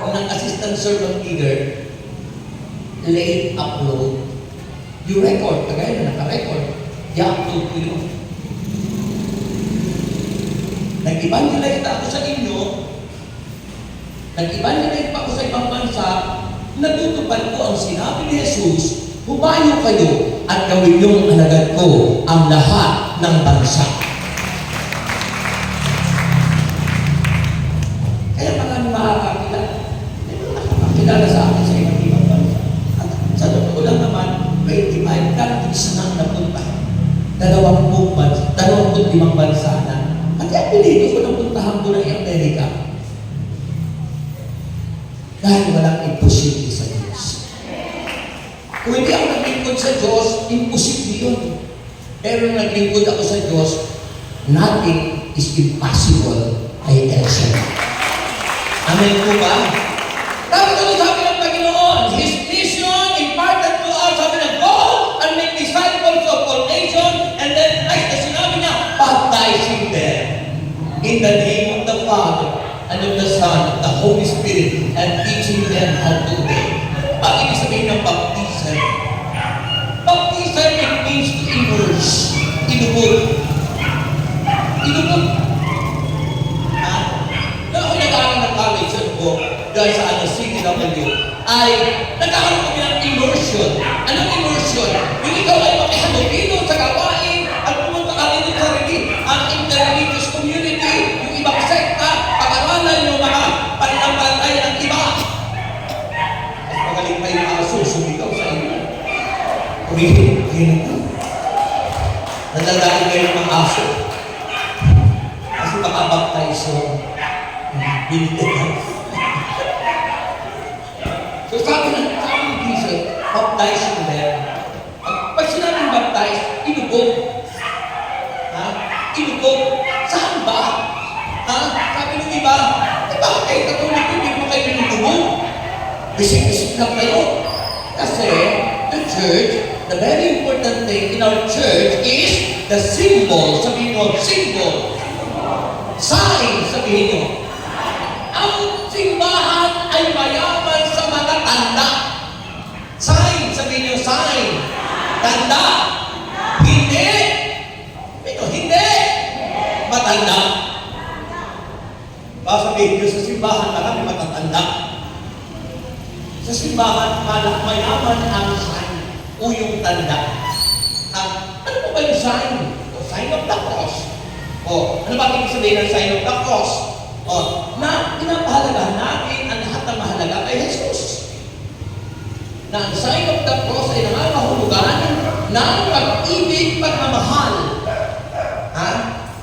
ng assistant servant leader, late upload. You record, kagaya na naka-record, i-upload ko yun. Nag-evaluate ako sa inyo, nag-evaluate pa ako sa ibang bansa, natutupad ko ang sinabi ni Jesus, humayo kayo at gawin niyong alagad ko ang lahat ng bansa. Kaya maraming makakakilala. May mga nakakakilala sa akin sa iba't ibang bansa. At sa totoo lang naman, 25 countries nang napunta. 25 bansa na. At yung pinito ko ng puntahan ko ng Amerika. Dahil walang imposible sa Diyos. Kung hindi ako naglingkod sa Diyos, imposible yun. Pero nung naglingkod ako sa Diyos, nothing is impossible kay El Shaddai. Amen po ba? Tapos ito sabi ng Panginoon, His mission imparted to us, sabi na, go and make disciples of all nations, and then next na sinabi niya, baptizing them in the name of the Father, and of the Son, and the Holy Spirit, and teaching them how to obey. Ang ibig sabihin ng baptism? Baptism, it means to immerse. Inubod. Inubod. Ako nag-aaral ng college ko, dahil sa CDW, ay nagkakaroon kami ng immersion. Anong immersion? Yung ikaw ay makihalubilo sa gawain at pumunta ka rin sa ang interreligious community, yung ibang sekta, pag-aralan yung mga pananampalataya ng iba. Mas magaling pa yung aso, sumigaw sa inyo. Kumihit, kumihit. Nadadaan kayo ng mga aso. Kasi makabaptize yung binigyan. So sabi ni Jesus, baptize mo them. Pag sinabing baptize, inubog. Ha? Inubog. Saan ba? Ha? Sabi ng iba, bakit kayo katulik ko, hindi mo kayo inubog? Bisik-bisik lang kayo. Kasi, the church, the very important thing in our church is the symbol. Sabihin mo, symbol. Sign, sabihin nyo. Ang simbahan ay mayaman sa mga tanda. Sign, sabihin niyo, sign. Tanda. Hindi. Ito, hindi. Matanda. Baka sabihin niyo, sa simbahan marami matatanda. Sa simbahan, mayaman ang sign o yung tanda. Ano po ba yung sign? O, sign of the cross. O, ano ba ibig sabihin ng sign of the cross? Na pinapahalagahan natin ang lahat ng mahalaga kay Jesus. Na ang sign of the cross ay nangangahulugan ng pag-ibig, pagmamahal.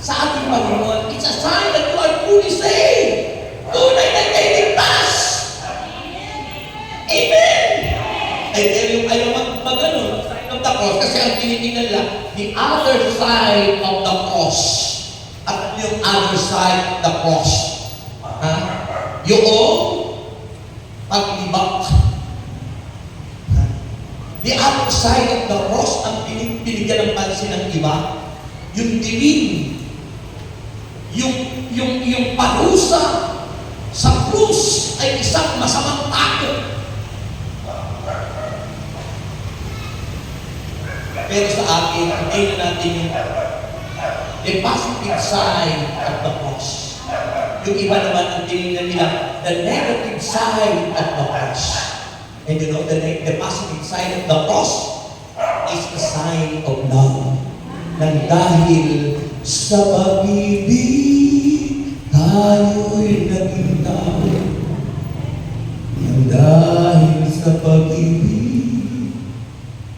Sa ating Panginoon, it's a sign that you are truly saved. Tunay na kayo ligtas. Amen! Ay, yung ayaw mag-ano, sign of the cross, kasi ang tinitingnan lang, the other side of the cross. At yung other side of the cross. Yung paglibak. The other side of the cross, ang binigyan ng pansin ng iba, yung dilim, yung parusa sa krus ay isang masamang takot. Pero sa akin, tingnan natin yung the positive side of the cross. Yung iba naman ang tinignan nila, the negative side of the cross. And you know, the positive side of the cross is a sign of love. Nang dahil sa pag-ibig, tayo'y naging tao. Nang dahil sa pag-ibig,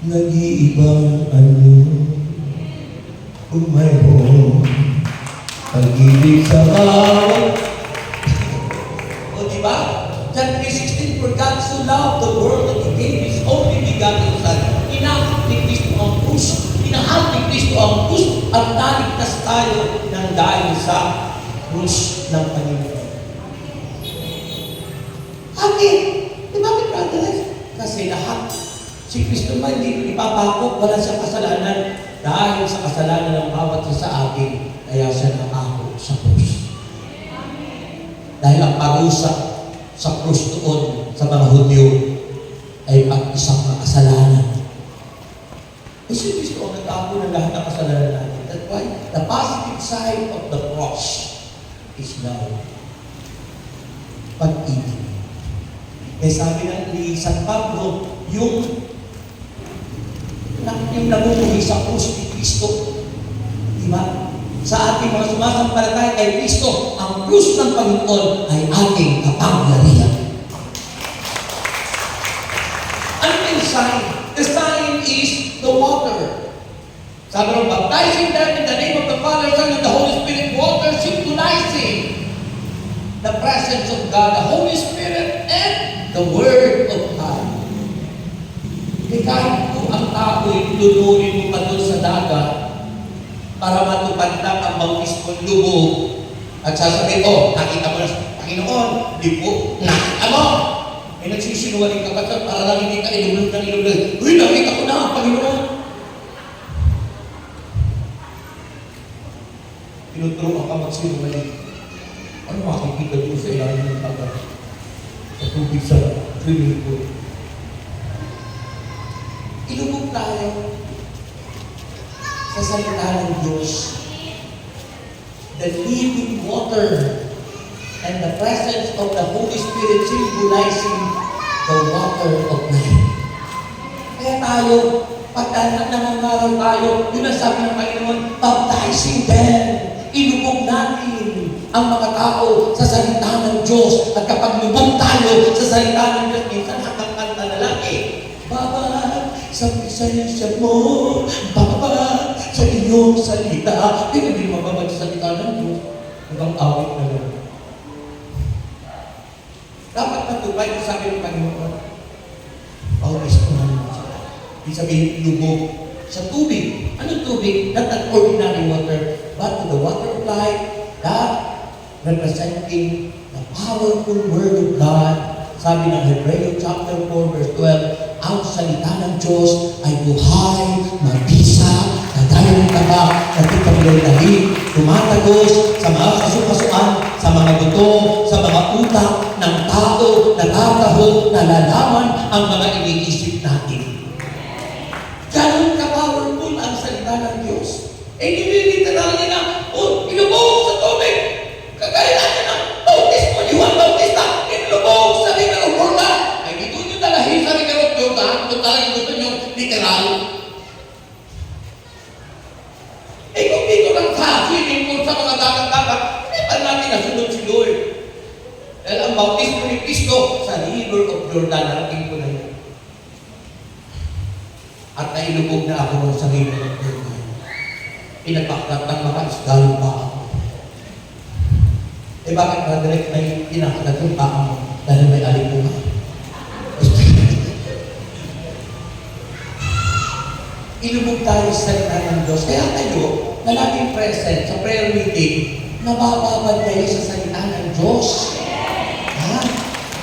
nag-iibang ano. Mayroon pag-ibig sa bawat. O diba? John 3:16, for God so loved the world that He gave His only begotten Son. Inakit ni Kristo ang krus. lahat ni Kristo ang krus at naligtas tayo ng dahil sa krus ng Panginoon. Bakit? Bakit, brothers? Kasi lahat si Kristo man hindi ipapako, wala siyang kasalanan. Dahil sa kasalanan ng bawat isa sa atin, kaya siya nakako sa krus. Dahil ang parusa sa krus doon sa mga Hudyo ay pag-isang makasalanan. Si Kristo ang nag-ako ng lahat ng kasalanan natin. That's why the positive side of the cross is now pag-ibig. Eh sabi ni San Pablo, yung namumuhay sa krus ni Kristo. Diba? Sa ating mga sumasampalataya kay Kristo, ang krus ng Panginoon ay ating kapangyarihan. Ano yung sign? The sign is the water. Sabi ng baptizing them in the name of the Father, Son, and the Holy Spirit, water symbolizing the presence of God, the Holy Spirit, and the Word of God. Eh kahit po ang tao'y lunurin mo pa doon sa dagat para matupad na ang bautismong lubog at sasabihin, oh, nakita mo na sa Panginoon, di po, nakita mo. Eh nagsisinungaling ka pa para lang hindi ka ilulog ng ilulog. Uy, nakita ko na ang Panginoon. Tinuturuan ka magsinungaling. Ano makikita doon sa ilalim ng dagat? Sa tubig sa swimming pool. Ilubog tayo sa salita ng Diyos. The living water and the presence of the Holy Spirit symbolizing the water of life. Kaya tayo, pag nangangaral tayo, yun ang sabi ng Panginoon, baptizing them. Ilubog natin ang mga tao sa salita ng Diyos. At kapag lubog tayo sa salita ng Diyos, minsan hanggang kanta na lang Baba sa presensya mo, Baba sa iyong salita. Hindi hindi mababa sa salita ng Diyos. Hanggang awit na lang. Dapat matupay yung sabi ng Panginoon. Always kumain mo siya. Ibig sabihin, lubog sa tubig. Anong tubig? Not an ordinary water, but the water of life that representing the powerful Word of God. Sabi ng Hebreo chapter 4 verse 12, ang salita ng Diyos ay buhay, mabisa, kagaya ng taba, nagtitagay-dahig, tumatagos sa mga kasukasuan, sa mga buto, sa mga utak ng tao, natataho, nalalaman ang mga iniisip natin. Ganun ka-powerful ang salita ng Diyos. Eh, nililiteral nila, ilubog sa tubig. Kagaya natin ang bautismo, Juan Bautista, inilubog sa River of Jordan. Ay, dito nyo dalahin sa River of Jordan, kung talagang gusto nyo literal. Eh, kung dito lang sa swimming pool sa mga dagat-dagat, hindi pa natin nasunod si Lord. Dahil ang bautismo ni Kristo sa River of Jordan, narating ko na yun. At nailubog na ako sa River of Jordan. Pinagpaklat ng mga isdalo pa ako. Eh bakit ba direct may pinakalat yung paa mo? Dahil may alipunga. Ilubog tayo sa salita ng Diyos. Kaya tayo, na laging present sa prayer meeting, nabababad kayo sa salita ng Diyos. Ha?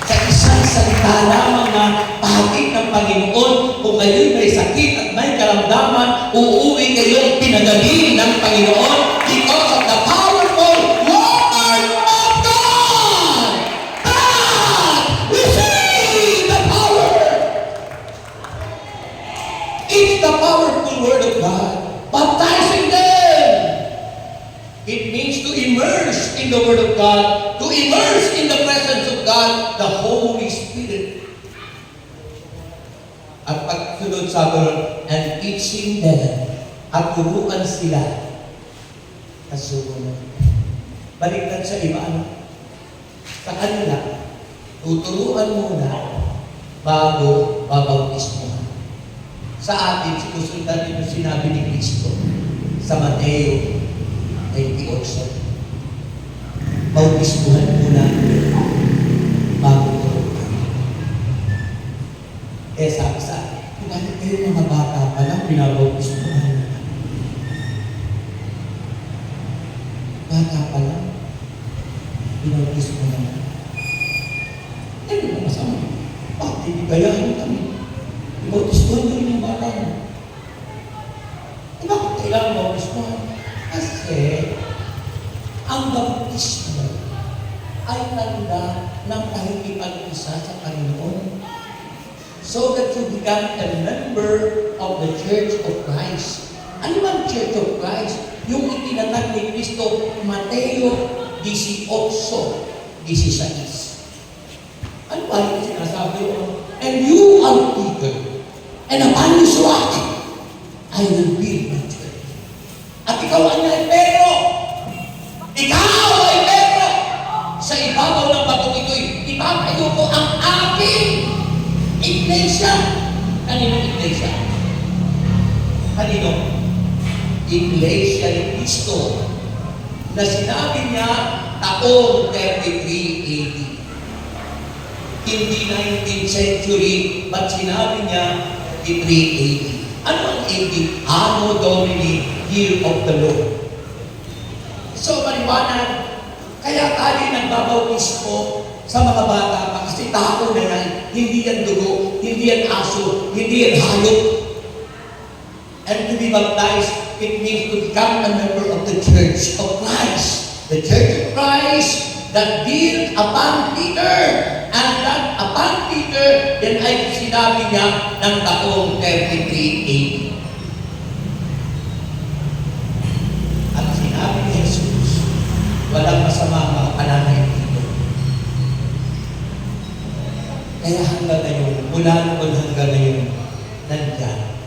Sa isang salita lamang na pahaging ng Panginoon, kung kayo'y may sakit at may karamdaman, uuwi kayo pinagaling ng Panginoon because of the powerful Word of God! God! Receive the power! It's the powerful Word of God. Baptizing them! It means to immerse in the Word of God, to immerse in the presence of God, the Holy Spirit. At pagsunod sa doon, and teaching them, at turuan sila sa sumunod. Baliktad sa iba, sa kanila, tuturuan muna bago babautismohan. Sa atin, sinusundan din yung sinabi ni Kristo sa Mateo 28. Bautismohan muna bago turuan. Eh sabi sa akin, bakit kayo mga bata pa lang pinabautismohan? bata pa lang, binautis mo naman. Ano ba masama? Bakit hindi gayahin kami? Ibautismuhan mo rin yung bata mo. Bakit kailangan bautismuhan? Kasi, ang bautismo ay tanda ng pakikipag-isa sa Panginoon. So that you become a member of the Church of Christ. Ano bang Church of Christ? Yung itinatag ni Cristo, Mateo 18:16. Ano ba yung sinasabi ko? And you are Peter, and upon this rock, I will build my church. At ikaw ay Pedro. Ikaw ay Pedro. Sa ibabaw ng batong ito'y ipatayo ko ang aking iglesia. Kaninong iglesia? Kanino? Iglesia ni Cristo na sinabi niya taong 33 AD. Hindi 19th century, but sinabi niya 33 AD. Ano ang AD? Anno Domini, Year of the Lord. So, maliwanag, kaya tayo nagbabautismo sa mga bata pa kasi tao na yan, hindi yan dugo, hindi yan aso, hindi yan hayop. And to be baptized, it means to become a member of the Church of Christ. The Church of Christ that built upon Peter. And that upon Peter, then ay sinabi niya ng taong 33 AD. At sinabi ni Jesus, walang masama mga pananay dito. Kaya hanggang ngayon, mula noon hanggang ngayon, nandyan.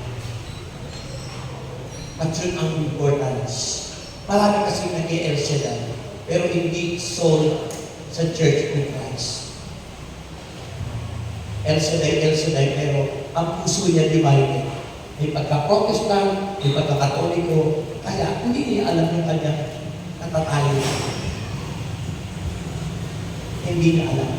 At yun ang importance. Marami kasi nag-El Shaddai, pero hindi sold sa Church of Christ. El Shaddai, pero ang puso niya divided. May pagka-Protestant, may pagka-Katoliko, kaya hindi niya alam yung kanyang natatayo. Hindi niya alam.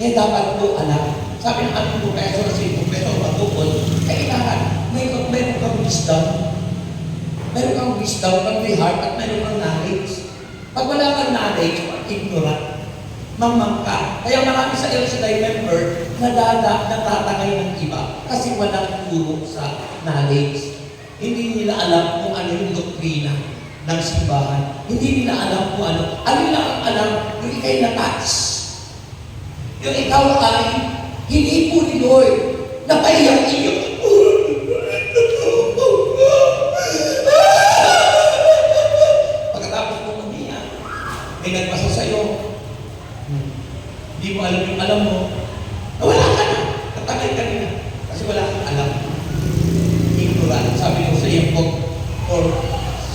Kaya dapat mo alam. Sabi ng ating professor, si Professor Matupol, kailangan meron kang wisdom. Meron kang wisdom, kang may heart, at meron kang knowledge. Pag wala kang knowledge, ignorant. Mamangka. Kaya marami sa El Shaddai member natatangay ng iba kasi walang turo sa knowledge. Hindi nila alam kung ano yung doktrina ng simbahan. Hindi nila alam kung ano. Ano lang ang alam? Yung ikay na-touch. Yung ikaw ay hinipo ni Lord. Napaiyak-iyak. Pagkatapos mo umiyak, may nagpasa sa'yo. Hindi mo alam yung alam mo, nawala ka na. Tatagay ka na. Kasi wala kang alam. Ignorant. Sabi ko sa iyo po, or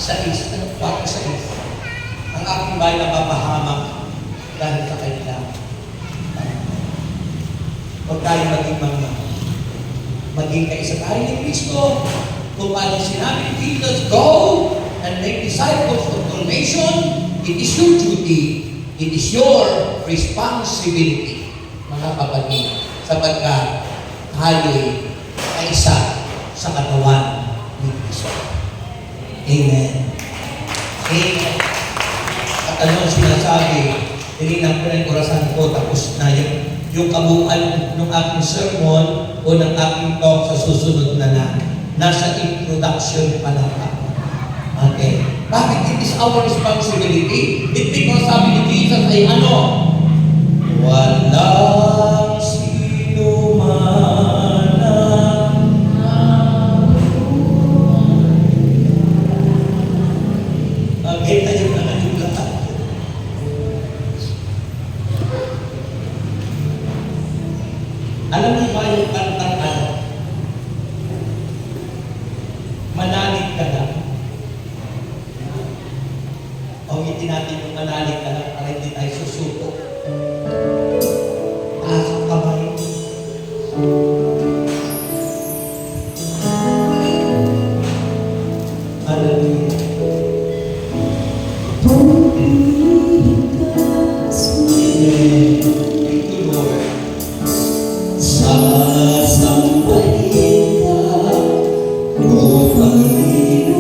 sa is, ano pa sa is, ang aking bahay napapahamak dahil sa kanila. Huwag tayo maging kaisa tayo ni Cristo. Kung paano sinabi ni Jesus, go and make disciples of all nations, it is your duty. It is your responsibility, mga kapatid, sapagkat tayo'y kaisa sa katawan ni Kristo. Amen. Amen. At ano ang sinasabi, tinignan ko na yung orasan ko, tapos na yung kabuuan ng aking sermon o ng aking talk sa susunod na lang. Nasa introduction pa lang ako. Okay. Bakit it is our responsibility? It because sabi ni Jesus ay ano? Walang sino man okay, tayo na yung lahat. Alam niyo ba yung kantang ano? Manalig ka lang. Ulitin natin yung manalig ka lang para hindi tayo susuko. Taas ang kamay. Hallelujah. Thank you, Lord. Sasambahin ka, o Panginoon,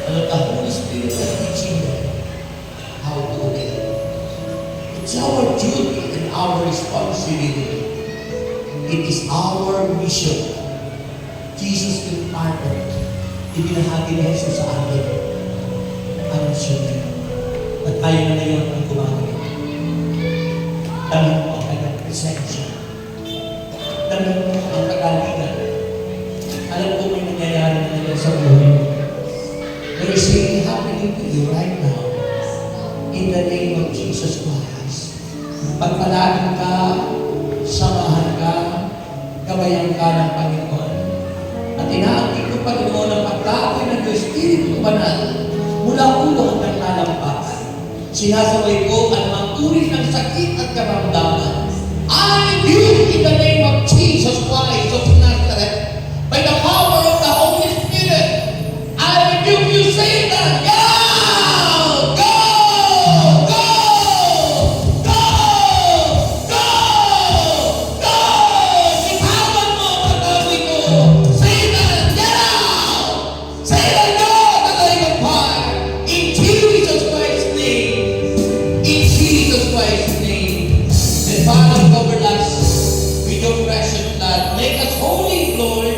And let the Holy Spirit is teaching them how to obey. It's our duty and our responsibility. It is our mission. Jesus imparted. Ibinahagi ni Jesus sa atin ang mission. At tayo na ngayon ang gumagawa. Dahil mo ang kanyang presensya. Dahil mo ang kagalitan. Alam ko may nangyayari na ngayon sa buhay mo. There is something happening to you right now. In the name of Jesus Christ. Pagpalain ka, samahan ka, gabayan ka ng Panginoon. At inaangkin ko, Panginoon, ang pagkakoy ng Diyos, Espiritu Banal, mula ulo hanggang talampakan. Sinasaway ko ang mga uri ng sakit at karamdaman. I rebuke in the name of Jesus Christ of Nazareth, by the power of the Holy Spirit, I rebuke you, Satan! Go! Go! Go! Go! Go! Go! Sitawan mo, pagkakoy ko! Satan, get out! Satan, go! Tatay ng fire! In Jesus Christ's name! In Jesus Christ's name! And Father, cover us with your precious blood. Make us holy, Lord,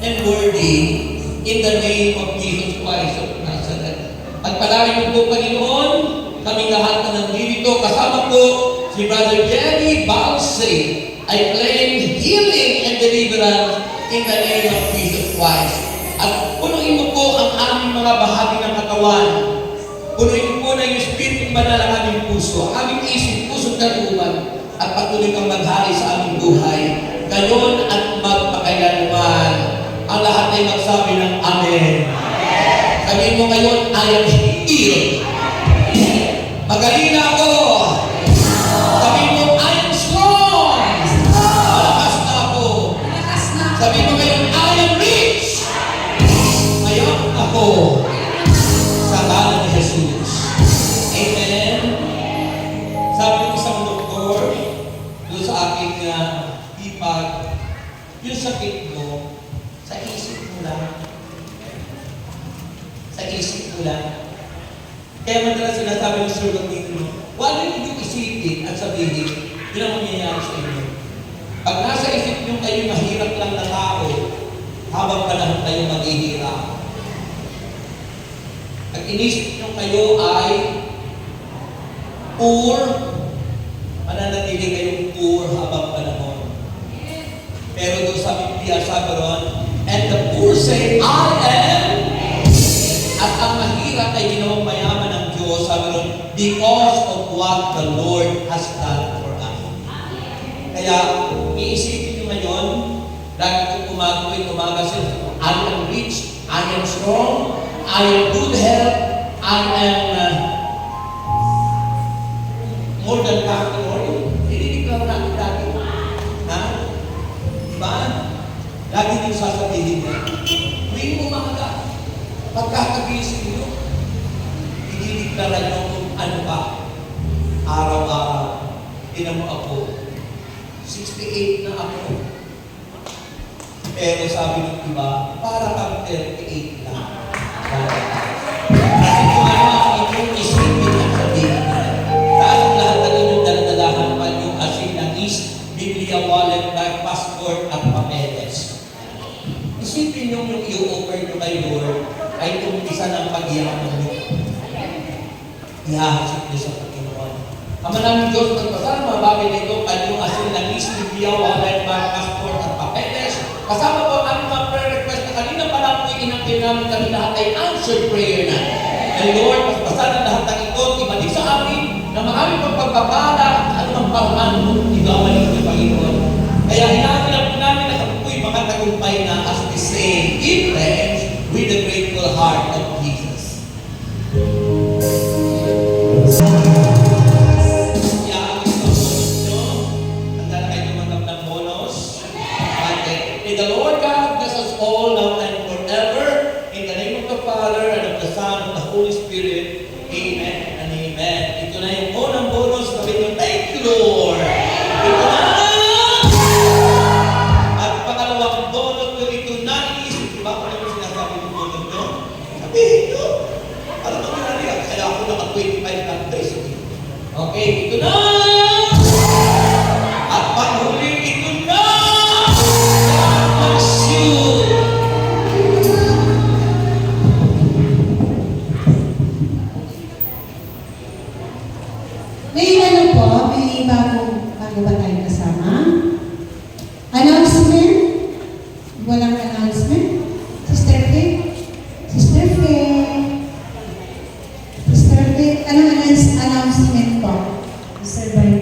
and worthy in the name of Jesus Christ of Nazareth. At palarin mo po, Panginoon, kami lahat na nandito. Kasama po si Brother Jerry Balse. I claim healing and deliverance in the name of Jesus Christ. At punuin mo po ang aming mga bahagi ng katawan. Punuin mo po na yung Espiritu Banal ang aming puso, aming isip, puso at kalooban. At patuloy kang maghari sa aming buhay. Gayon at magpakailanman. Ang lahat ay magsabi ng Amen. Sabihin mo ngayon, I am healed. Magaling na ako. Sabihin mo, I am strong. Malakas na ako. Sabihin mo ngayon, I am rich. Mayak ako. Sa ngalan ni Jesus. Amen. Sabi ng isang doktor, doon sa aking ipag, yung sakit mo, sa isip mo lang. Sa isip mo lang. Kaya madalas sinasabi ng Sir Gatino, huwag niyo isipin at sabihin, yun ang mangyayari sa inyo. Pag nasa isip niyo kayo mahirap lang na tao, habang panahon kayo maghihirap. Pag inisip niyo kayo ay poor, mananatili kayong poor habang panahon. Pero doon sa Biblia, sabi ron, and the poor say, I am. At ang mahirap ay ginawang mayaman ng Diyos, sabi ron, because of what the Lord has done for us. Kaya, iisipin nyo ngayon, lagi kong umaga sila, I am rich, I am strong, I am good health, I am more than conqueror. Dinideclare natin dati. Ha? Diba? Lagi nyo sasabihin na, tuwing umaga, pagkakagising nyo, dinideclare nyo kung ano ba, araw-araw. Tinan mo ako, 68 na ako. Pero sabi ng iba, para kang 38 lang. Kasi kung ano ang inyong isipin at sabihin na, taas ang lahat ng inyong daladalahan pa yung asin ng Biblia, wallet, bag, passport, at papeles. Isipin nyo yung i-offer nyo kay Lord ay umpisa ng pagyaman nyo. Ihahasip nyo sa Panginoon. Ama namin Diyos, magpasal mga bagay nito, kanyang asin ng Biblia, wallet, bag, passport, at papeles. Kasama po ang mga prayer request na kanina pa lang po inangkin namin kami lahat ay answered prayer na. And Lord, magpasal ang lahat ng ito, ibalik sa amin na maraming pagpapala at mga paraan mo, igawalin ng Panginoon. Kaya hinahanap po namin na kami po'y makatagumpay na as we say, give thanks with the grateful heart of Jesus. Iyaagin sa bonus nyo. Handa na kayo tumanggap ng bonus. May the Lord God bless us all now and forever. In the name of the Father, and of the Son, and of the Holy Spirit. Amen and amen. Ito na yung unang bonus. Sabi nyo, thank you, Lord. Ito na. At pangalawang bonus ko, ito na. Iisip, diba kung ano yung sinasabi ng bonus nyo? Sa Sabihin nyo. Ano ba nangyari? Kaya ako naka-25 na peso. Okay, ito na! At panghuli, ito na! God bless you! May ano po, may bago ba tayo